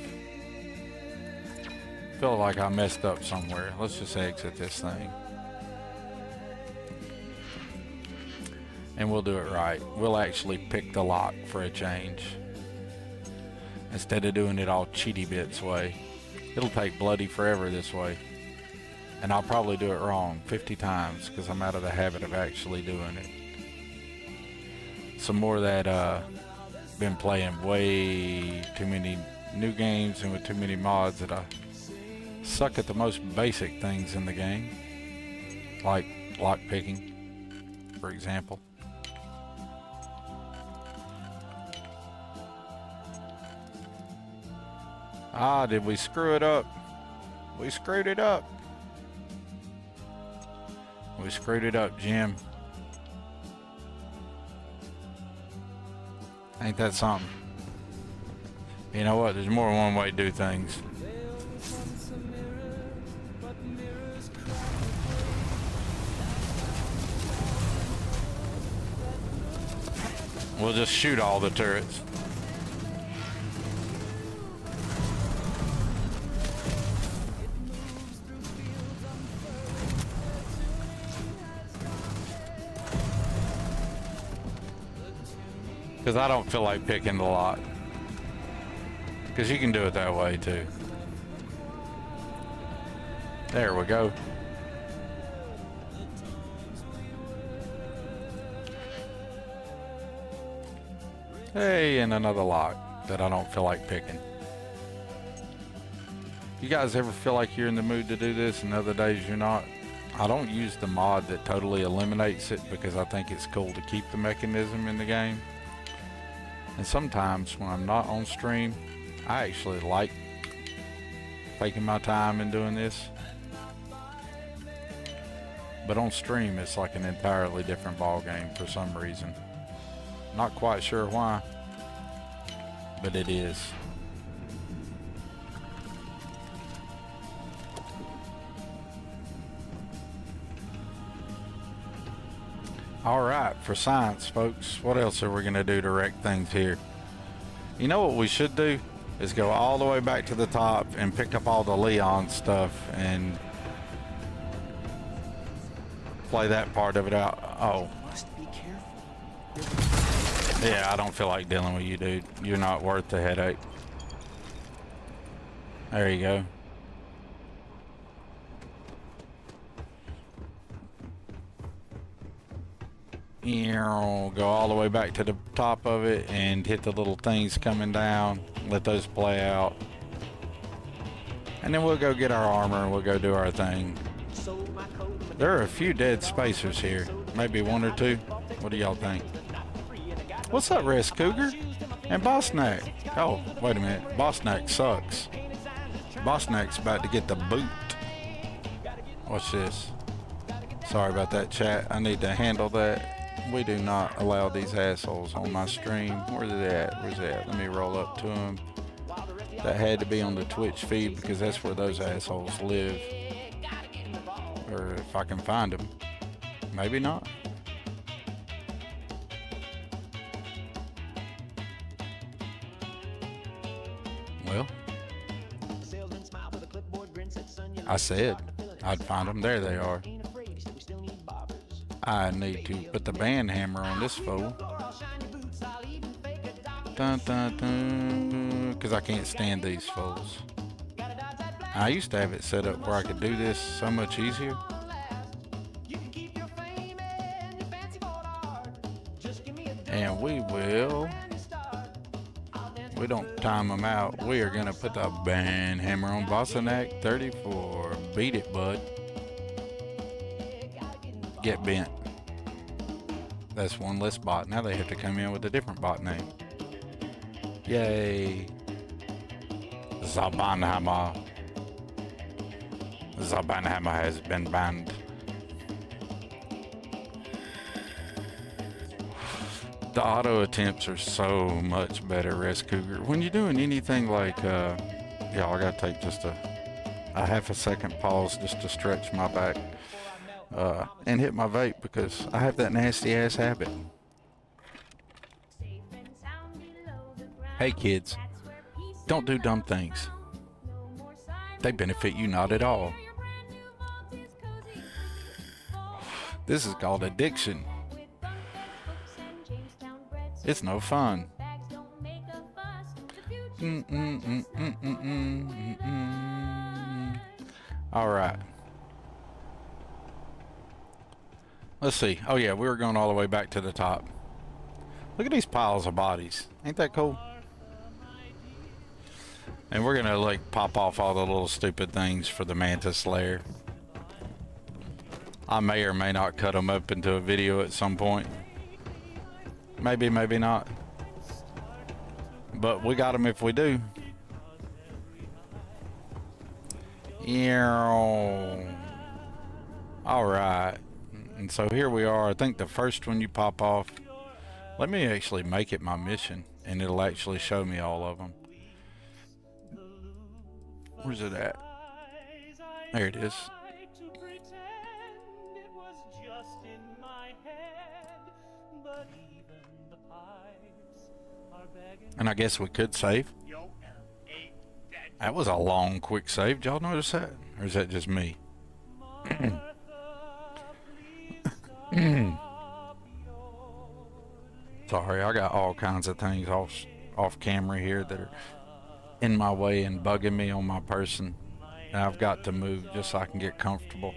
Feel like I messed up somewhere. Let's just exit this thing. And we'll do it right. We'll actually pick the lock for a change, instead of doing it all cheaty bits way. It'll take bloody forever this way. And I'll probably do it wrong 50 times because I'm out of the habit of actually doing it. Some more of that, been playing way too many new games and with too many mods that I suck at the most basic things in the game, like lock picking, for example. Ah, did we screw it up? We screwed it up. We screwed it up, Jim. Ain't that something? You know what? There's more than one way to do things. We'll just shoot all the turrets. Because I don't feel like picking the lot. Because you can do it that way too. There we go. Hey, and another lock that I don't feel like picking. You guys ever feel like you're in the mood to do this and other days you're not? I don't use the mod that totally eliminates it because I think it's cool to keep the mechanism in the game. And sometimes when I'm not on stream, I actually like taking my time and doing this. But on stream, it's like an entirely different ball game for some reason. Not quite sure why, but it is. All right, for science, folks, what else are we going to do to wreck things here? You know what we should do is go all the way back to the top and pick up all the Leon stuff and play that part of it out. Oh. Must be careful. Yeah, I don't feel like dealing with you, dude. You're not worth the headache. There you go. Go all the way back to the top of it and hit the little things coming down. Let those play out. And then we'll go get our armor and we'll go do our thing. There are a few dead spacers here. Maybe one or two. What do y'all think? What's up, Res Cougar? And Bosnack. Oh, wait a minute. Bosnack sucks. Bosnack's about to get the boot. What's this? Sorry about that, chat. I need to handle that. We do not allow these assholes on my stream. Where's it at? Where's it at? Let me roll up to them. That had to be on the Twitch feed because that's where those assholes live. Or if I can find them. Maybe not. Well, I said I'd find them. There they are. I need to put the band hammer on this fool. Dun, dun, dun, because I can't stand these fools. I used to have it set up where I could do this so much easier. And we don't time them out. We are going to put the band hammer on Bosanac 34. Beat it, bud. Get bent. That's one less bot. Now they have to come in with a different bot name. Yay. Zabanhammer. Zabanhammer has been banned. The auto attempts are so much better, Res Cougar. When you're doing anything like, yeah, I gotta take just a half a second pause just to stretch my back and hit my vape because I have that nasty ass habit. Hey kids, don't do dumb things. They benefit you not at all. This is called addiction. It's no fun. All right. Let's see. Oh yeah, we were going all the way back to the top. Look at these piles of bodies. Ain't that cool? And we're gonna like pop off all the little stupid things for the Mantis Lair. I may or may not cut them up into a video at some point. Maybe, maybe not. But we got them if we do. Alright. And so here we are. I think the first one you pop off. Let me actually make it my mission. And it'll actually show me all of them. Where's it at? There it is. And I guess we could save. That was a long, quick save. Did y'all notice that? Or is that just me? Sorry, I got all kinds of things off camera here that are in my way and bugging me on my person. And I've got to move just so I can get comfortable.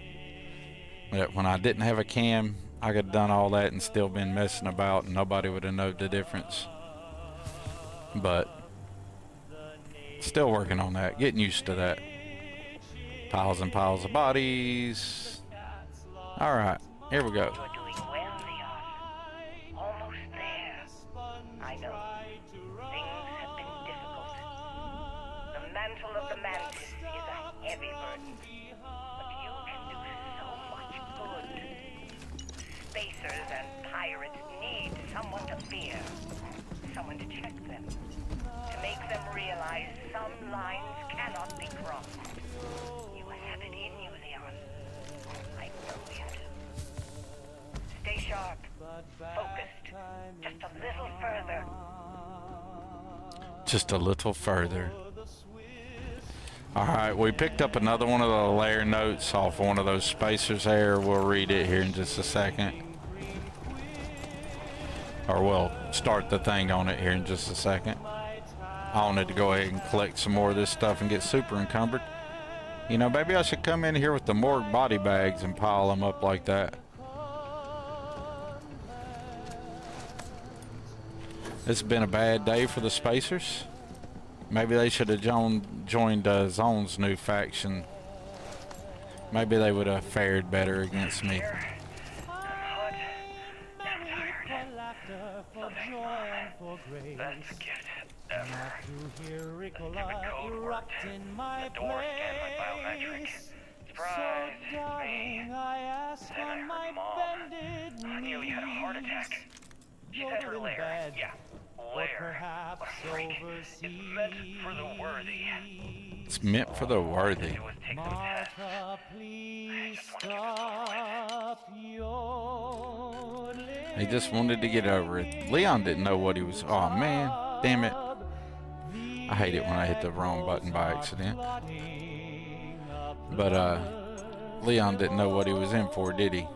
But when I didn't have a cam, I could have done all that and still been messing about and nobody would have known the difference. But still working on that, getting used to that. Piles and piles of bodies. All right, here we go. You're doing well, Leon. Almost there. I know. Things have been difficult. The mantle of the Mantis is a heavy burden. But you can do so much good. Spacers and pirates need someone to fear. Someone to check them. To make them realize some lines cannot be crossed. You have it in you, Leon. I know you do. Stay sharp. Focused. Just a little further. Just a little further. Alright, we picked up another one of the layer notes off one of those spacers there. We'll read it here in just a second. Or we'll start the thing on it here in just a second. I wanted to go ahead and collect some more of this stuff and get super encumbered. You know, maybe I should come in here with the morgue body bags and pile them up like that. It's been a bad day for the Spacers. Maybe they should have joined Zone's new faction. Maybe they would have fared better against me. That's a gift ever. Stupid code word. The door scanned my biometrics. Surprised me. Then I heard Mom. I nearly had a heart attack. She said her lair. Yeah, lair. What a freak. It's meant for the worthy. It's meant for the worthy. It was take some tests. I just want to give it to him. He just wanted to get over it. Leon didn't know what he was. Oh man, damn it. I hate it when I hit the wrong button by accident. But Leon didn't know what he was in for, did he?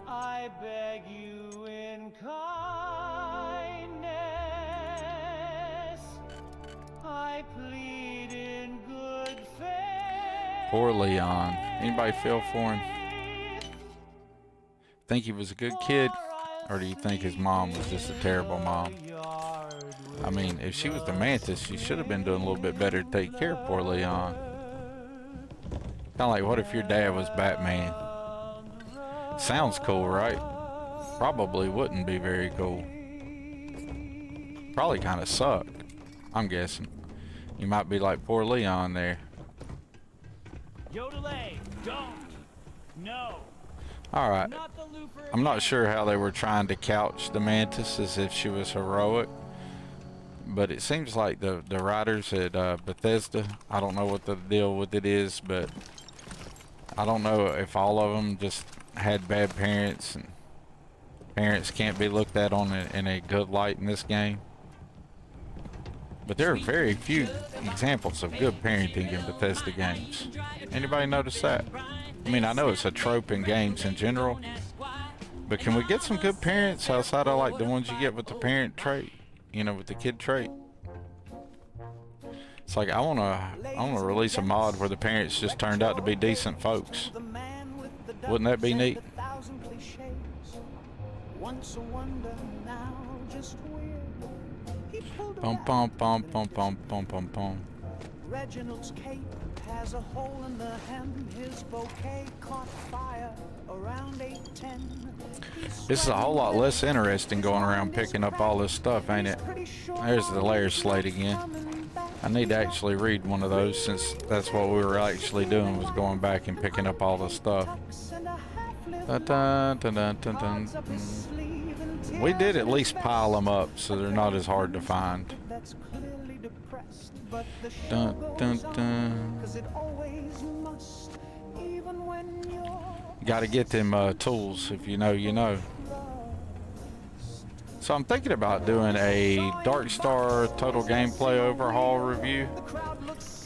I beg you in kindness, I plead in good faith. Poor Leon. Anybody feel for him? Think he was a good kid? Or do you think his mom was just a terrible mom? I mean, if she was the Mantis, she should have been doing a little bit better to take care of poor Leon. Kind of like, what if your dad was Batman? Sounds cool, right? Probably wouldn't be very cool. Probably kind of sucked, I'm guessing. You might be like poor Leon there. Yodelay, don't. No. Alright. I'm not sure how they were trying to couch the Mantis as if she was heroic. But it seems like the writers at Bethesda, I don't know what the deal with it is, but I don't know if all of them just had bad parents and parents can't be looked at in a good light in this game. But there are very few examples of good parenting in Bethesda games. Anybody notice that? I mean, I know it's a trope in games in general, but can we get some good parents outside of like the ones you get with the parent trait? You know, with the kid trait. It's like I wanna release a mod where the parents just turned out to be decent folks. Wouldn't that be neat? Pom pom pom pom pom pom pom pom. Reginald's cape has a hole in the hem. His bouquet caught fire around 8:10. This is a whole lot less interesting going around picking up all this stuff, ain't it? There's the layer slate again. I need to actually read one of those since that's what we were actually doing, was going back and picking up all the stuff. Dun, dun, dun, dun, dun, dun. We did at least pile them up so they're not as hard to find. Dun, dun, dun. Gotta get them tools. If you know, you know. So I'm thinking about doing a Darkstar total gameplay overhaul review,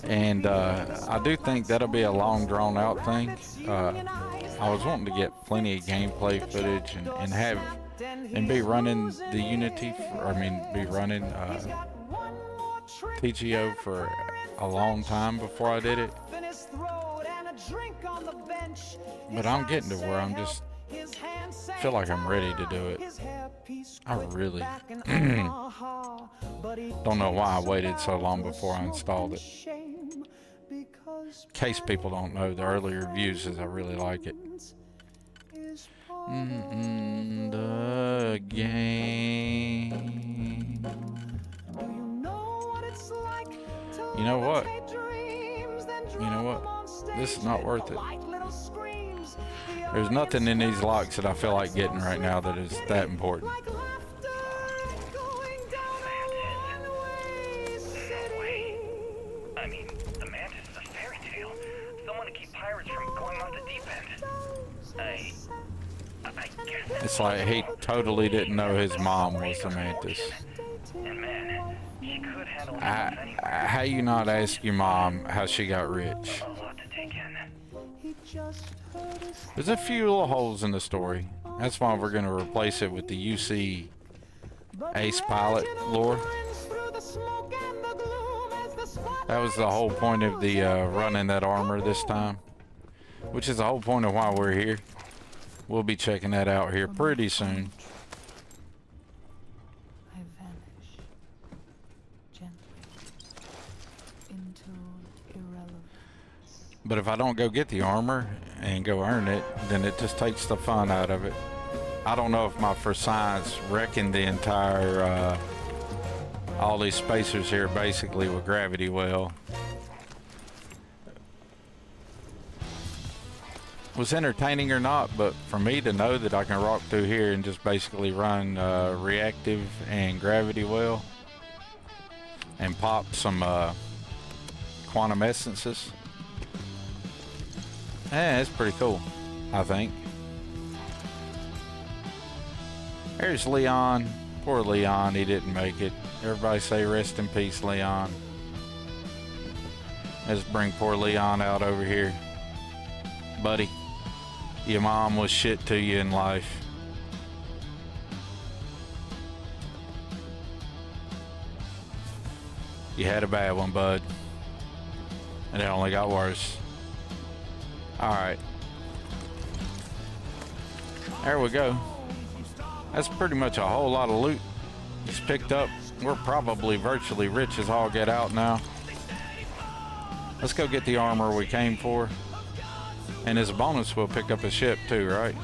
and I do think that'll be a long drawn out thing. I was wanting to get plenty of gameplay footage and be running the Unity be running TGO for a long time before I did it. But I'm getting to where I'm just feel like I'm ready to do it. I really don't know why I waited so long before I installed it. In case people don't know, the early reviews is I really like it. The game. You know what? You know what? This is not worth it. There's nothing in these locks that I feel like getting right now that is that important. I mean, the Mantis is a fairy tale. Someone to keep pirates from going off the deep end. I guess It's like he totally didn't know his mom was the Mantis. And man, she could handle herself anywhere. How you not ask your mom how she got rich? A lot to take in. There's a few little holes in the story. That's why we're going to replace it with the UC Ace Pilot lore. That was the whole point of the running that armor this time, which is the whole point of why we're here. We'll be checking that out here pretty soon. But if I don't go get the armor and go earn it, then it just takes the fun out of it. I don't know if my for science reckoned the entire, all these spacers here basically with gravity well. Was entertaining or not, but for me to know that I can rock through here and just basically run reactive and gravity well and pop some quantum essences, it's pretty cool, I think. There's Leon. Poor Leon, he didn't make it. Everybody say rest in peace, Leon. Let's bring poor Leon out over here. Buddy, your mom was shit to you in life. You had a bad one, bud. And it only got worse. Alright. There we go. That's pretty much a whole lot of loot just picked up. We're probably virtually rich as all get out now. Let's go get the armor we came for. And as a bonus, we'll pick up a ship too, right?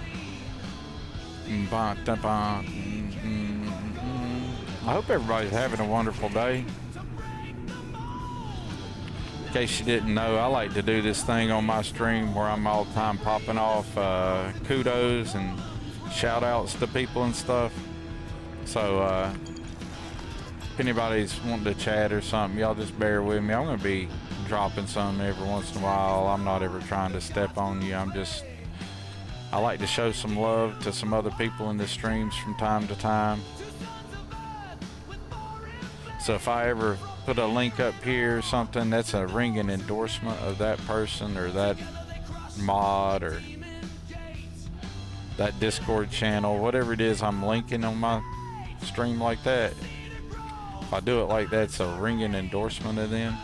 I hope everybody's having a wonderful day. In case you didn't know, I like to do this thing on my stream where I'm all the time popping off kudos and shout outs to people and stuff. So if anybody's wanting to chat or something, y'all just bear with me. I'm going to be dropping some every once in a while. I'm not ever trying to step on you. I like to show some love to some other people in the streams from time to time. So if I ever put a link up here or something, that's a ringing endorsement of that person or that mod or that Discord channel, whatever it is I'm linking on my stream like that. If I do it like that, it's a ringing endorsement of them.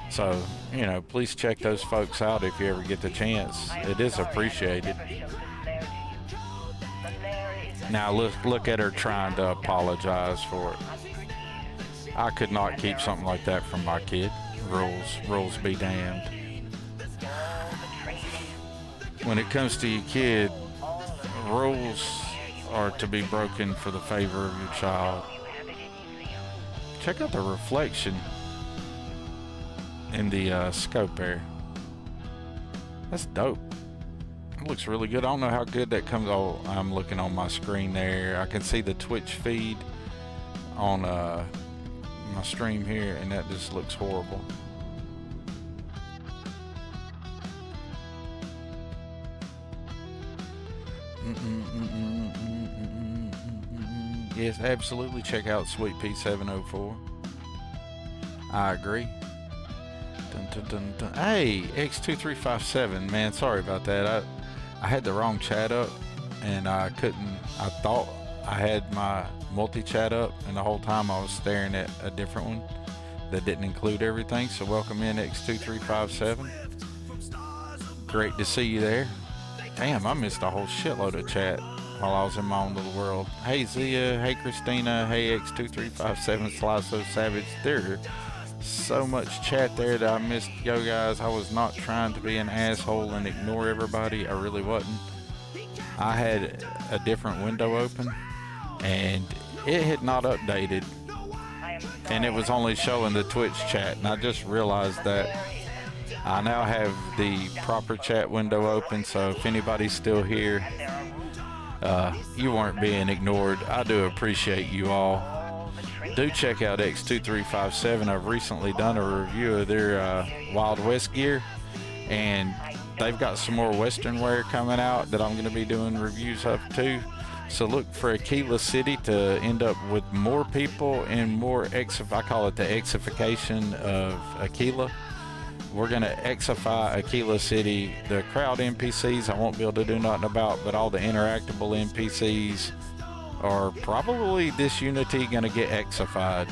So, you know, please check those folks out if you ever get the chance. It is appreciated. Now look at her trying to apologize for it. I could not keep something like that from my kid. Rules be damned. When it comes to your kid, rules are to be broken for the favor of your child. Check out the reflection in the scope there. That's dope. It looks really good. I don't know how good that comes. Oh, I'm looking on my screen there. I can see the Twitch feed on my stream here, and that just looks horrible. Yes, absolutely. Check out Sweet P704. I agree. Dun, dun, dun, dun. Hey, X2357, man, sorry about that. I had the wrong chat up, and I thought I had my multi-chat up, and the whole time I was staring at a different one that didn't include everything. So welcome in, X2357. Great to see you there. Damn, I missed a whole shitload of chat while I was in my own little world. Hey Zia, hey Christina, hey X2357, Slice So Savage. There so much chat there that I missed. Yo guys, I was not trying to be an asshole and ignore everybody. I really wasn't. I had a different window open and it had not updated, and it was only showing the Twitch chat, and I just realized that I now have the proper chat window open. So if anybody's still here, you weren't being ignored. I do appreciate you all. Do check out X2357. I've recently done a review of their Wild West gear, and they've got some more Western wear coming out that I'm going to be doing reviews of too. So look for Aquila City to end up with more people and more I call it the Xification of Aquila. We're going to Xify Aquila City. The crowd NPCs I won't be able to do nothing about, but all the interactable NPCs are probably this Unity going to get Xified.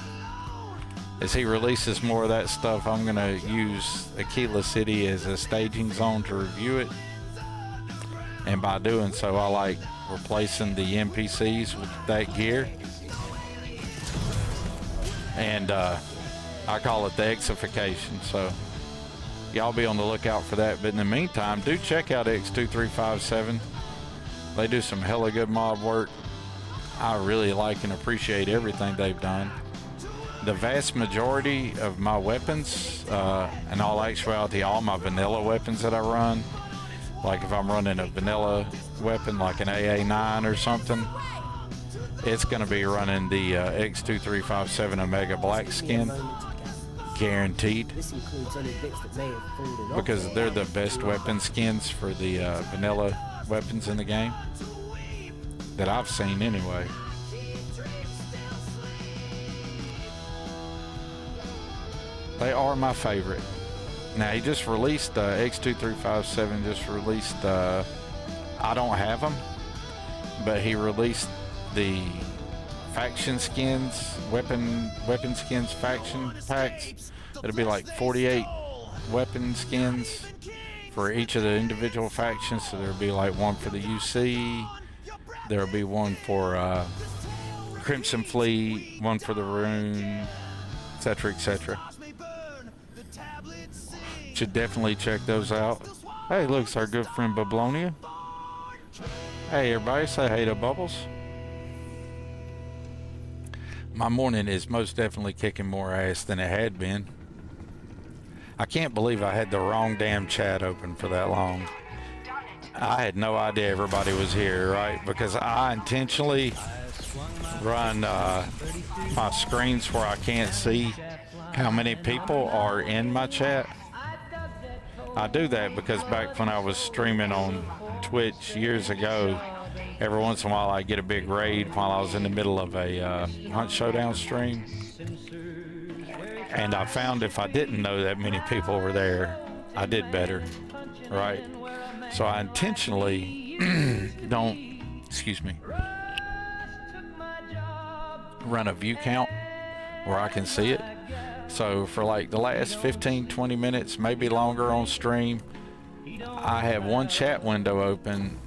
As he releases more of that stuff, I'm going to use Aquila City as a staging zone to review it. And by doing so, I like replacing the NPCs with that gear. And I call it the Xification. So y'all be on the lookout for that. But in the meantime, do check out X2357. They do some hella good mod work. I really like and appreciate everything they've done. The vast majority of my weapons, in all actuality, all my vanilla weapons that I run, like if I'm running a vanilla weapon like an AA9 or something, it's going to be running the X2357 Omega Black skin, guaranteed, because they're the best weapon skins for the vanilla weapons in the game that I've seen anyway. They are my favorite. Now he just released X2357 just released I don't have them, but he released the faction skins, weapon skins faction packs. It'll be like 48 weapon skins for each of the individual factions. So there'll be like one for the UC, there'll be one for Crimson Fleet, one for the Rune, etc., etc. Should definitely check those out. Hey, look, it's our good friend Bablonia. Hey, everybody, say hey to Bubbles. My morning is most definitely kicking more ass than it had been. I can't believe I had the wrong damn chat open for that long. I had no idea everybody was here, right? Because I intentionally run my screens where I can't see how many people are in my chat. I do that because back when I was streaming on Twitch years ago, every once in a while I get a big raid while I was in the middle of a Hunt Showdown stream. And I found if I didn't know that many people were there, I did better, right? So I intentionally don't, excuse me, run a view count where I can see it. So for like the last 15-20 minutes, maybe longer on stream, I have one chat window open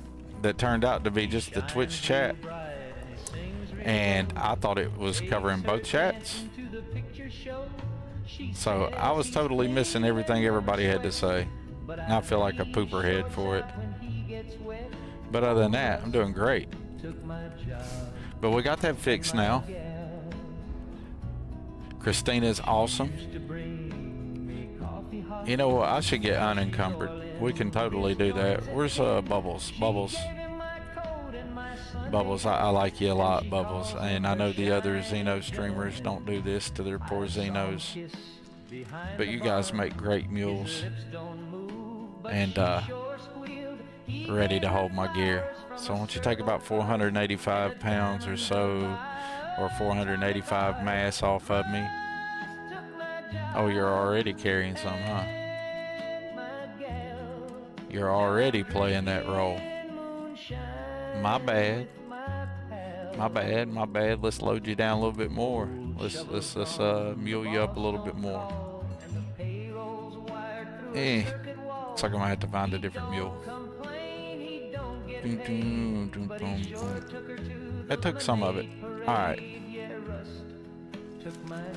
that turned out to be just the Twitch chat, and I thought it was covering both chats. So I was totally missing everything everybody had to say, and I feel like a pooper head for it. But other than that, I'm doing great. But we got that fixed now. Christina's awesome. You know what? I should get unencumbered. We can totally do that. Where's Bubbles? Bubbles. Bubbles, I like you a lot, Bubbles. And I know the other Xeno streamers don't do this to their poor Xenos. But you guys make great mules. And ready to hold my gear. So why don't you take about 485 pounds or so, or 485 mass off of me. Oh, you're already carrying some, huh? You're already playing that role. My bad. My bad, my bad. Let's load you down a little bit more. Let's mule you up a little bit more. Looks like I'm gonna have to find a different mule. That took some of it. Alright.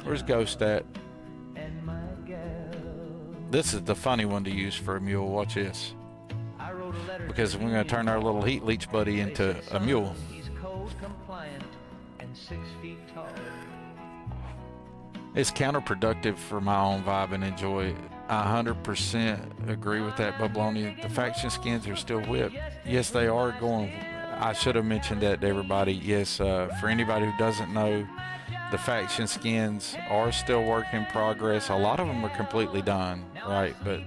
Where's Ghost at? This is the funny one to use for a mule. Watch this. Because we're going to turn our little heat leech buddy into a mule. It's counterproductive for my own vibe and enjoy. I 100% agree with that, Bablonia. The faction skins are still whipped. Yes, they are going. I should have mentioned that to everybody. Yes, for anybody who doesn't know, the faction skins are still work in progress. A lot of them are completely done, right? But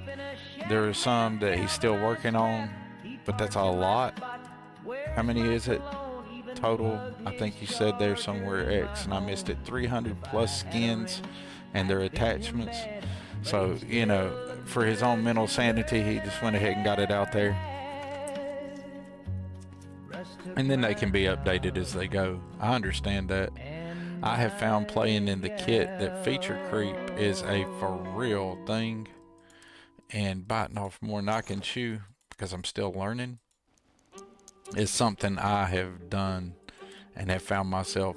there are some that he's still working on, but that's a lot. How many is it total? I think you said there somewhere X, and I missed it. 300 plus skins and their attachments. So, you know, for his own mental sanity, he just went ahead and got it out there. And then they can be updated as they go. I understand that. I have found playing in the kit that feature creep is a for real thing, and biting off more than I can chew because I'm still learning is something I have done and have found myself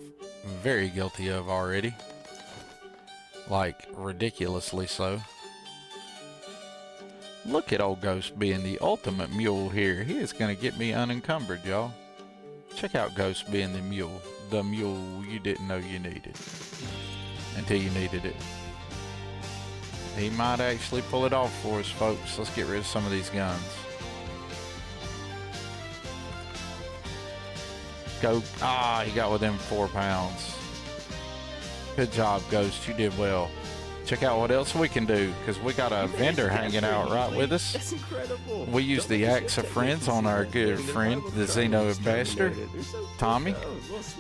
very guilty of already. like ridiculously so. Look at old Ghost being the ultimate mule here. He is going to get me unencumbered, y'all. Check out Ghost being the mule you didn't know you needed until you needed it. He might actually pull it off for us, folks. Let's get rid of some of these guns. Go. He got within 4 pounds. Good job, Ghost. You did well. Check out what else we can do, because we got a vendor hanging out right with us. That's incredible. We use the axe of friends on our good friend, the Xeno Ambassador, Tommy.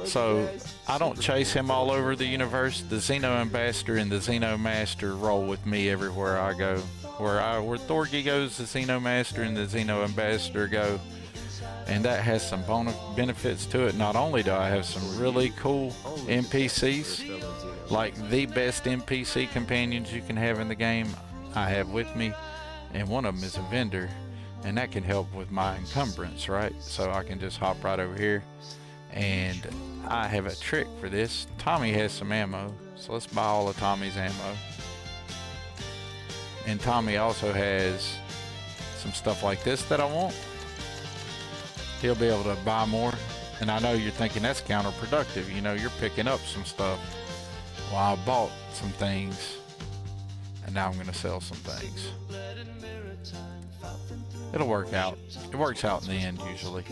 So I don't chase him all over the universe. The Xeno Ambassador and the Xeno Master roll with me everywhere I go. Where Thorgy goes, the Xeno Master and the Xeno Ambassador go. And that has some benefits to it. Not only do I have some really cool NPCs, like the best NPC companions you can have in the game, I have with me, and one of them is a vendor, and that can help with my encumbrance, right? So I can just hop right over here, and I have a trick for this. Tommy has some ammo, so let's buy all of Tommy's ammo. And Tommy also has some stuff like this that I want. He'll be able to buy more, and I know you're thinking that's counterproductive. You know, you're picking up some stuff. Well, I bought some things, and now I'm going to sell some things. It'll work out. It works out in the end, usually.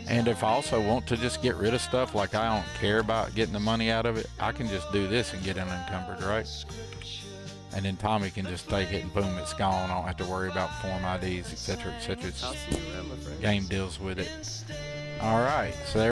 And if I also want to just get rid of stuff, like I don't care about getting the money out of it, I can just do this and get unencumbered, right? And then Tommy can just take it and boom, it's gone. I don't have to worry about form IDs, etc., etc. Game deals with it. All right, so there.